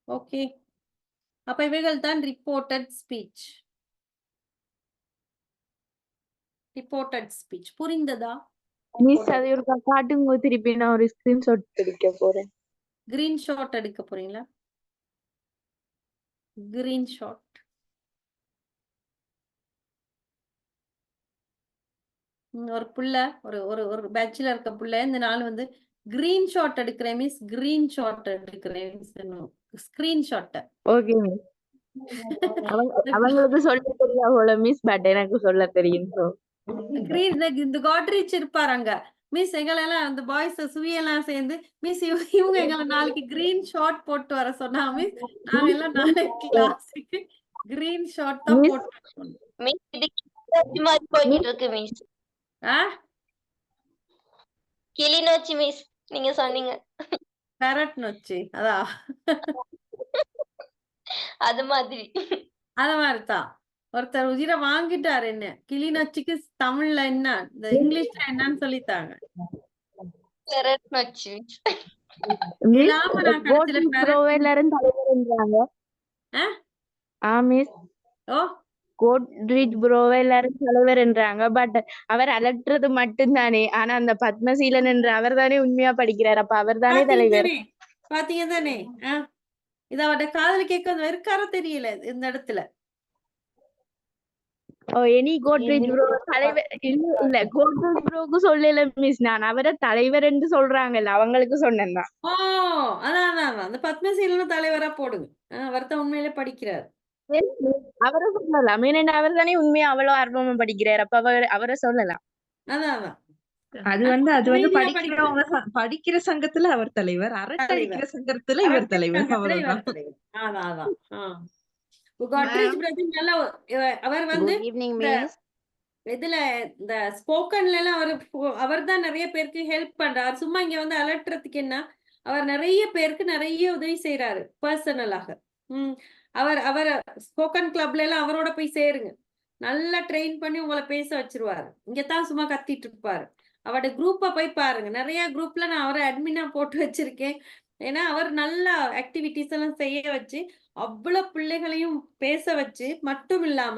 B: ஓகே, அப்ப இவைகள் தான் ரிப்போர்ட்டட் ஸ்பீச். ரிப்போர்ட்டட் ஸ்பீச் புரிந்ததா?
C: மிஸ் அது ஒரு காட்டுங்க, திருப்பி நான் ஒரு ஸ்கிரீன்ஷாட் எடுக்க போறேன்.
B: கிரீன் ஷாட் எடுக்க போறீங்களா? Green shot. ஒரு புள்ள ஒரு ஒரு ஒரு பேட்ச்ல இருக்க புள்ள இந்த நாள் வந்து கிரீன் ஷாட் எடுக்கிறேன் மிஸ், கிரீன் ஷாட் எடுக்கிறேன் ஸ்கிரீன் ஷாட்.
C: Okay miss. அவங்களுக்கு சொல்ல தெரியாத மிஸ், பட் எனக்கு சொல்ல தெரியும். சோ
B: கிரீன் இந்த காட்ரிச் இருப்பாருங்க மிஸ், எங்களெல்லாம் அந்த பாய்ஸ் சுவியெல்லாம் சேர்ந்து மிஸ் இவங்க எங்களை நாளைக்கு கிரீன் ஷாட் போட்டு வர சொன்னா மிஸ், நாங்க எல்லாம் நாளைக்கு கிளாஸுக்கு கிரீன் ஷாட் தான் போட்டு
Q: போயிட்டு இருக்கு மிஸ். கிளிநொச்சி மிஸ் நீங்க சொன்னீங்க.
B: கரெக்ட் நொச்சி, அதான்
Q: அது மாதிரி
B: தான். ஒருத்தர் உயிரை வாங்கிட்டாரு. என்ன கிளிநொச்சிக்கு தமிழ்ல என்ன, இந்த இங்கிலீஷ்ல என்னன்னு சொல்லித்தாங்க.
C: கோட்ரிச் ப்ரோவை எல்லாரும் தலைவர் என்றாங்க. பட் அவர் அலட்டுறது மட்டும்தானே. ஆனா அந்த பத்மசீலன் என்ற அவர் தானே உண்மையா படிக்கிறார். அப்ப அவர் தானே தலைவர்.
B: பாத்தீங்க தானே? இது அவட காதல கேட்க இருக்காரோ தெரியல இந்த இடத்துல.
C: எனி கோட்ரிச் ப்ரோ தலைவர் இல்ல, கோட்ரிச் ப்ரோக்கு சொல்லல மிஸ், நான் அவரை தலைவர் என்று சொல்றாங்கல்ல அவங்களுக்கு சொன்னேன்.
B: அதான் அந்த பத்மசீலன் தலைவரா போடுங்க. அவர் தான் உண்மையிலே படிக்கிறார்.
C: அவரை சொல்லலாம், ஏன்னா அவர் தானே உண்மையா அவ்வளவு ஆர்வமா படிக்கிறார். அப்ப அவரை சொல்லலாம்.
F: அது வந்து படிக்கிறவங்க படிக்கிற சங்கத்துல அவர் தலைவர், அரட்டடிக்கிற சங்கத்துல இவர் தலைவர்.
B: அவர் வந்து இதுல இந்த ஸ்போக்கன்ல எல்லாம் அவர் தான் நிறைய பேருக்கு ஹெல்ப் பண்றாரு. சும்மா இங்க வந்து அலட்டுறதுக்கு என்ன, அவர் நிறைய பேருக்கு நிறைய உதவி செய்யறாரு பர்சனலாக. அவர் ஸ்போக்கன் கிளப்ல எல்லாம் அவரோட போய் சேருங்க, நல்லா ட்ரெயின் பண்ணி உங்களை பேச வச்சிருவாரு. இங்கதான் சும்மா கத்திட்டு இருப்பாரு. அவரோட குரூப்பை போய் பாருங்க, நிறைய குரூப்ல நான் அவரை அட்மினா போட்டு வச்சிருக்கேன். ஏன்னா அவர் நல்ல ஆக்டிவிட்டிஸ் எல்லாம் செய்ய வச்சு அவ்வளவு பிள்ளைகளையும் பேச வச்சு மட்டும் இல்லாம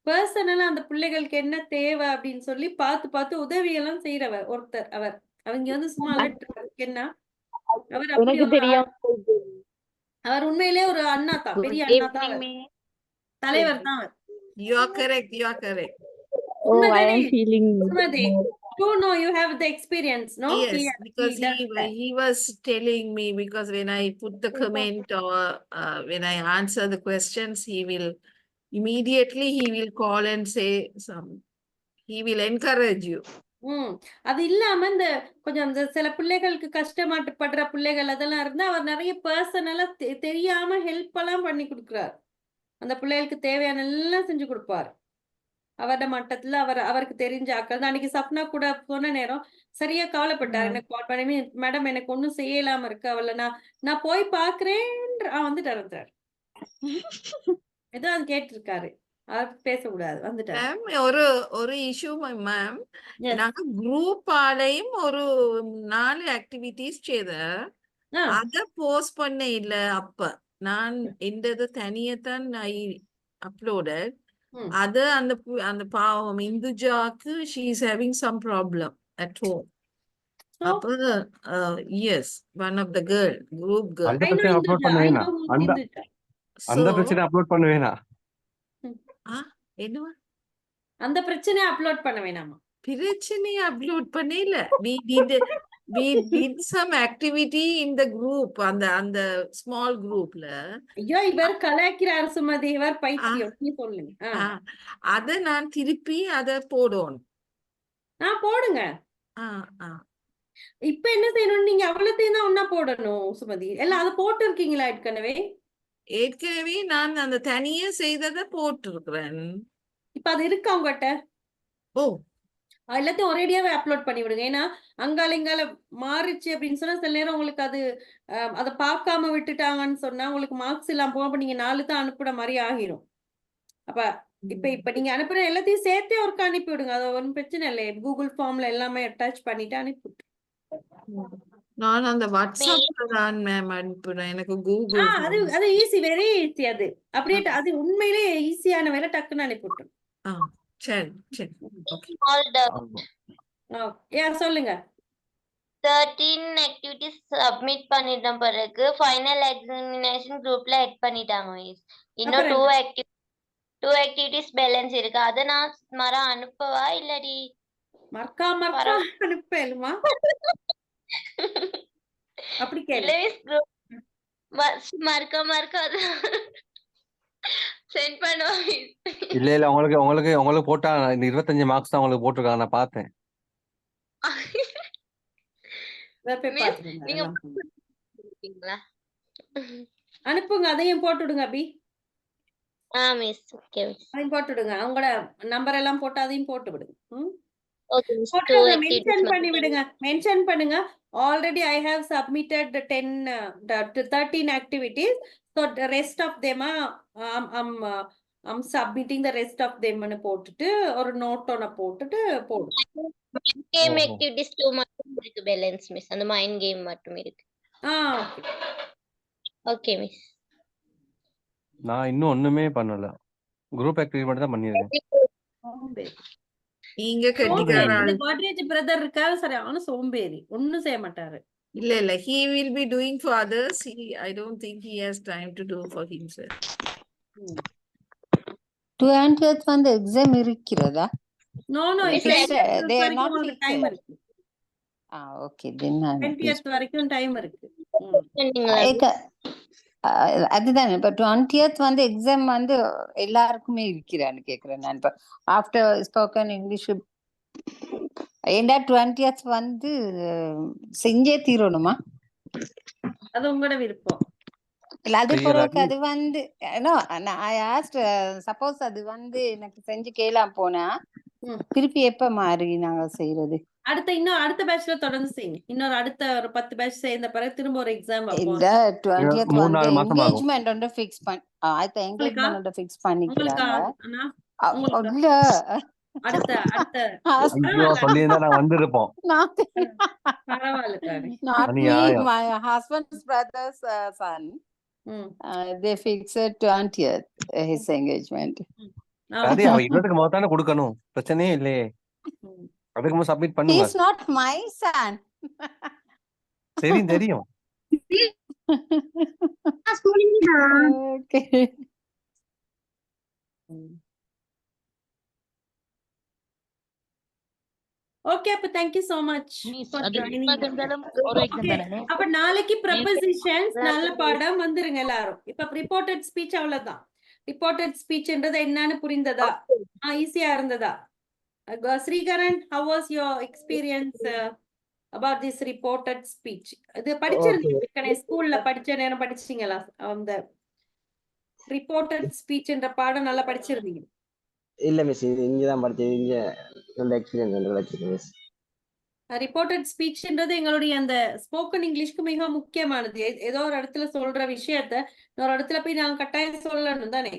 B: பர்சனலா அந்த பிள்ளைகளுக்கு என்ன தேவை அப்படின்னு சொல்லி பார்த்து பார்த்து உதவி எல்லாம் செய்யறவர் ஒருத்தர். அவங்க வந்து சும்மா என்ன அவர் அவர் உண்மையிலே ஒரு அண்ணா தான், பெரிய அண்ணா தான், தலைவர் தான்.
T: You are correct.
B: You know, you have the experience, no?
T: Yes, because he was telling me, because when I put the comment or when I answer the questions, he will immediately call and say he will encourage you.
B: அது இல்லாம இந்த கொஞ்சம் இந்த சில பிள்ளைகளுக்கு கஷ்டமாட்டுப்படுற பிள்ளைகள் அதெல்லாம் இருந்தா அவர் நிறைய பர்சனலா தெரியாம ஹெல்ப் எல்லாம் பண்ணி கொடுக்குறாரு. அந்த பிள்ளைகளுக்கு தேவையான எல்லாம் செஞ்சு கொடுப்பாரு. அவரோட மட்டத்துல அவருக்கு தெரிஞ்ச ஆக்கள் தான். அன்னைக்கு சப்னா கூட போன நேரம் சரியா கவலைப்பட்டாரு. எனக்கு கால் பண்ணி, மேடம் எனக்கு ஒண்ணும் செய்யலாம இருக்கு, அவளை நான் போய் பாக்குறேன் வந்துட்டாரு. ஏதோ அது கேட்டிருக்காரு, அவர் பேசக்கூடாது வந்துட்டாரு.
T: ஒரு இஷ்யூ மேம், நாங்க குரூப் ஆலையும் ஒரு 4 ஆக்டிவிட்டிஸ் செய்த அத போஸ்ட் பண்ண இல்ல. அப்ப நான் என்னது தனியத்தான் அப்லோடட். அது அந்த பாவம் இந்துஜாக்கு she is having some problem at home. அப்ப yes, one of the group girl.
A: அந்த பிரச்சனை அப்லோட் பண்ண வேணாம். அந்த பிரச்சனை அப்லோட் பண்ண வேணாம்.
T: என்னவா
B: அந்த பிரச்சனை அப்லோட் பண்ண வேணாமா?
T: பிரச்சனை அப்லோட் பண்ணல. we did we did some activity in the group, அந்த small groupல.
B: ஐயோ இவர் கலாய்க்கிறார் சுமதி, இவர் பைத்தியம். நீ சொல்லுங்க.
T: அத நான் திருப்பி அத போடணும்.
B: போடுங்க. இப்ப என்ன செய்யணும், நீங்க அவ்வளத்தையும் தான் ஒன்னா போடணும் சுமதி. எல்லாம் அதை போட்டு இருக்கீங்களா
T: ஏற்கனவே நான் அந்த தனியா செய்ததை போட்டிருக்கிறேன்.
B: இப்ப அது இருக்கா உங்ககிட்ட? எல்லாத்தையும் ஒரேடியாவே அப்லோட் பண்ணி விடுங்க. ஏன்னா அங்கால இங்கால மாறிச்சு அப்படின்னு சொன்னா சில நேரம் உங்களுக்கு அது அதை பார்க்காம விட்டுட்டாங்கன்னு சொன்னா உங்களுக்கு மார்க்ஸ் எல்லாம் போக நீங்க 4 தான் அனுப்புற மாதிரி ஆகிரும். அப்ப இப்ப நீங்க அனுப்புற எல்லாத்தையும் சேர்த்தே ஒர்க் அனுப்பி விடுங்க. அது ஒன்றும் பிரச்சனை இல்லை. கூகுள் ஃபார்ம்ல எல்லாமே அட்டாச் பண்ணிட்டு அனுப்பிவிட்டு.
T: நான் அந்த வாட்ஸ்அப்ல தான் மேம் அனுப்புறேன். எனக்கு கூகுள்
B: அது ஈஸி, வெரி ஈஸி. அது அப்படியே அது உண்மையிலேயே ஈஸியான வேலை, டக்குன்னு அனுப்பிவிட்டோம்.
T: சரி சரி.
B: சொல்லுங்க.
Q: 13 ஆக்டிவிட்டிஸ் சப்மிட் பண்ணிட்ட பிறகு ஃபைனல் எக்ஸாமினேஷன் குரூப்ல ஆட் பண்ணிட்டாங்க மிஸ். இன்னும் 2 ஆக்டிவிட்டிஸ் பேலன்ஸ் இருக்கு. அத நான் மறா அனுப்பவா இல்லடி
B: மறக்கா அனுப்பேலுமா? அப்படி கேளு.
Q: மறக்கா சென்ட் பண்ணுவா மிஸ்.
A: இல்ல உங்களுக்கு போட்டா 25 மார்க்ஸ் தான் உங்களுக்கு போட்டுருக்காங்க, நான் பார்த்தேன்.
B: அனுப்புங்க, அதையும் போட்டுடுங்க அபி.
Q: Miss okay miss.
B: அதையும் போட்டுடுங்க. அவங்களோட நம்பர் எல்லாம் போட்டு அதையும் போட்டு விடுங்க. மென்ஷன் பண்ணுங்க. Already I have submitted 13 activities. So the rest of them I'm submitting the rest of them னு போட்டுட்டு ஒரு நோட் ஒன்னு போட்டுட்டு போடு.
Q: கேம் ஆக்டிவிட்டிஸ் 2 மட்டும் இருக்கு பேலன்ஸ் மிஸ். அந்த மைண்ட் கேம் மட்டும் இருக்கு. Okay miss.
A: நான் இன்னும் ஒண்ணுமே பண்ணல. குரூப் ஆக்டிவிட்டி மட்டும் தான் பண்ணிருக்கேன்.
T: நீங்க கட்டிக்காரா?
B: கோட்ரேஜ் பிரதர் இருக்காரு, சரியான சோம்பேறி, ஒண்ணும் செய்ய மாட்டாரு.
T: இல்ல he will be doing for others. I don't think he has time to do for himself.
H: 20th வந்து எக்ஸாம் இருக்கிறதா?
B: No
H: they are not
B: time இருக்கு.
H: ஓகே then
B: 20th வரைக்கும் டைம் இருக்கு.
H: அதுதான் இப்ப 20th வந்து எக்ஸாம் வந்து எல்லாருக்குமே இருக்கிறான்னு கேக்குறேன் நான். இப்ப ஆஃப்டர் ஸ்போக்கன் இங்கிலீஷ் ஏண்டா 20th வந்து செஞ்சே தீரணுமா?
B: அது உங்களோட விருப்பம்.
H: இல்ல அது பிறகு அது வந்து சப்போஸ் அது வந்து எனக்கு செஞ்சு கேளாம போனா திருப்பி எப்ப மாறி நாங்க செய்யறது?
B: அடுத்த பேட்ச்ல தொடர்ந்து செய்யுங்க. இன்னொரு அடுத்த ஒரு 10 பேட்ச் சேர்ந்த பிறகு திரும்ப ஒரு எக்ஸாம் வைப்போம்.
H: இந்த 20th வந்து என்கேஜ்மென்ட் வந்து ஃபிக்ஸ் பண்ணி என்கேஜ்மென்ட் வந்து ஃபிக்ஸ் பண்ணிக்கிறாங்க. இல்ல
A: ஐயோ சொல்லியிருந்தா நான் வந்திருப்போம்.
B: பரவாயில்ல.
H: Not me, my husband's brother's son. They fixed 20th his engagement.
A: சரி, அவ இன்னத்துக்கு மொத்தம் கொடுக்கணும், பிரச்சனையே இல்லையே. அதுக்கு சப்மிட் பண்ணுங்க.
H: He is not my son.
A: தெரியும்.
H: Okay.
B: ஓகே, அப்ப thank you so much for joining. அப்ப நாளைக்கு prepositions நல்ல பாடம் வந்துருங்க எல்லாரும். இப்ப reported speech அவ்வளவுதான். reported speechன்றது என்னன்னு புரிந்ததா? ஈஸியா இருந்ததா? Srikaran, how was your experience about this reported speech? இது படிச்சிருந்தீங்க ஸ்கூல்ல படிச்ச நேரம் படிச்சீங்களா? அந்த reported speech என்ற பாடம் நல்லா படிச்சிருந்தீங்க?
U: இல்ல மிஸ், இங்க தான் படிச்சேன். இங்க அந்த எக்ஸ்பீரியன்ஸ் கிடைச்சது மிஸ்.
B: ரிப்போர்ட்டட் ஸ்பீச்ன்றது எங்களுடைய அந்த ஸ்போக்கன் இங்கிலீஷ்க்கு மிக முக்கியமானது. ஏதோ ஒரு இடத்துல சொல்ற விஷயத்த இன்னொரு இடத்துல போய் நாங்க கட்டாயம் சொல்லணும் தானே?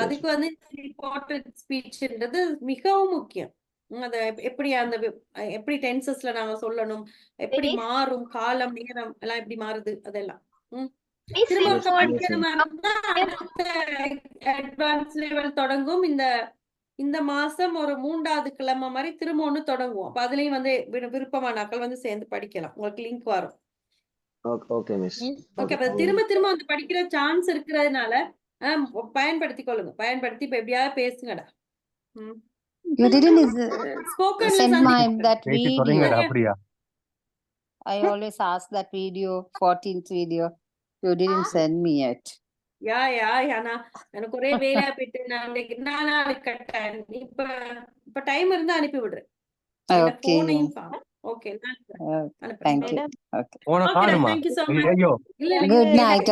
B: அதுக்கு வந்து ரிப்போர்ட்டட் ஸ்பீச்ன்றது மிகவும் முக்கியம். அத எப்படி டென்சஸ்ல நாங்க சொல்லணும், எப்படி மாறும் காலம் நேரம் எல்லாம் எப்படி மாறுது அதெல்லாம். அட்வான்ஸ் லெவல் தொடங்கும். இந்த மாசம் ஒரு 3வது கிழமை மாதிரி திரும்ப ஒண்ணு தொடங்குவோம். அப்ப அதுலயும் வந்து விருப்பமானாக்கள் வந்து சேர்ந்து படிக்கலாம். உங்களுக்கு லிங்க் வரும்.
U: Okay miss.
B: ஓகே, அப்ப திரும்ப வந்து படிக்கிற சான்ஸ் இருக்கிறதுனால பயன்படுத்திக் கொள்ளுங்க. பயன்படுத்தி இப்ப எப்படியாவது பேசுங்கடா.
H: You didn't send my that video. I always ask that video, 14th video. You didn't send me yet.
B: யா நான் எனக்கு ஒரே வேலையா போயிட்டு நான் நாளைக்கு கட்டேன். இப்ப டைம் இருந்தா அனுப்பி விடுறேன்.
H: Okay.
B: Okay
H: Thank you. Okay.
A: போன காணுமா?
B: Thank you so much.
A: ஐயோ.
H: Good night.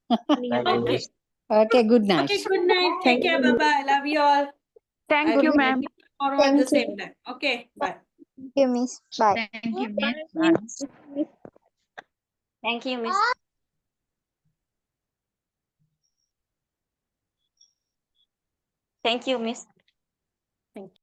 B: Okay.
H: Okay, good night.
B: Okay, good night. Take care. Bye bye. Love you all.
C: Thank you, ma'am.
B: Tomorrow at the same time. Okay, bye.
L: Thank you, miss. Bye.
C: Thank you, miss.
M: Thank you, miss. Thank you, miss.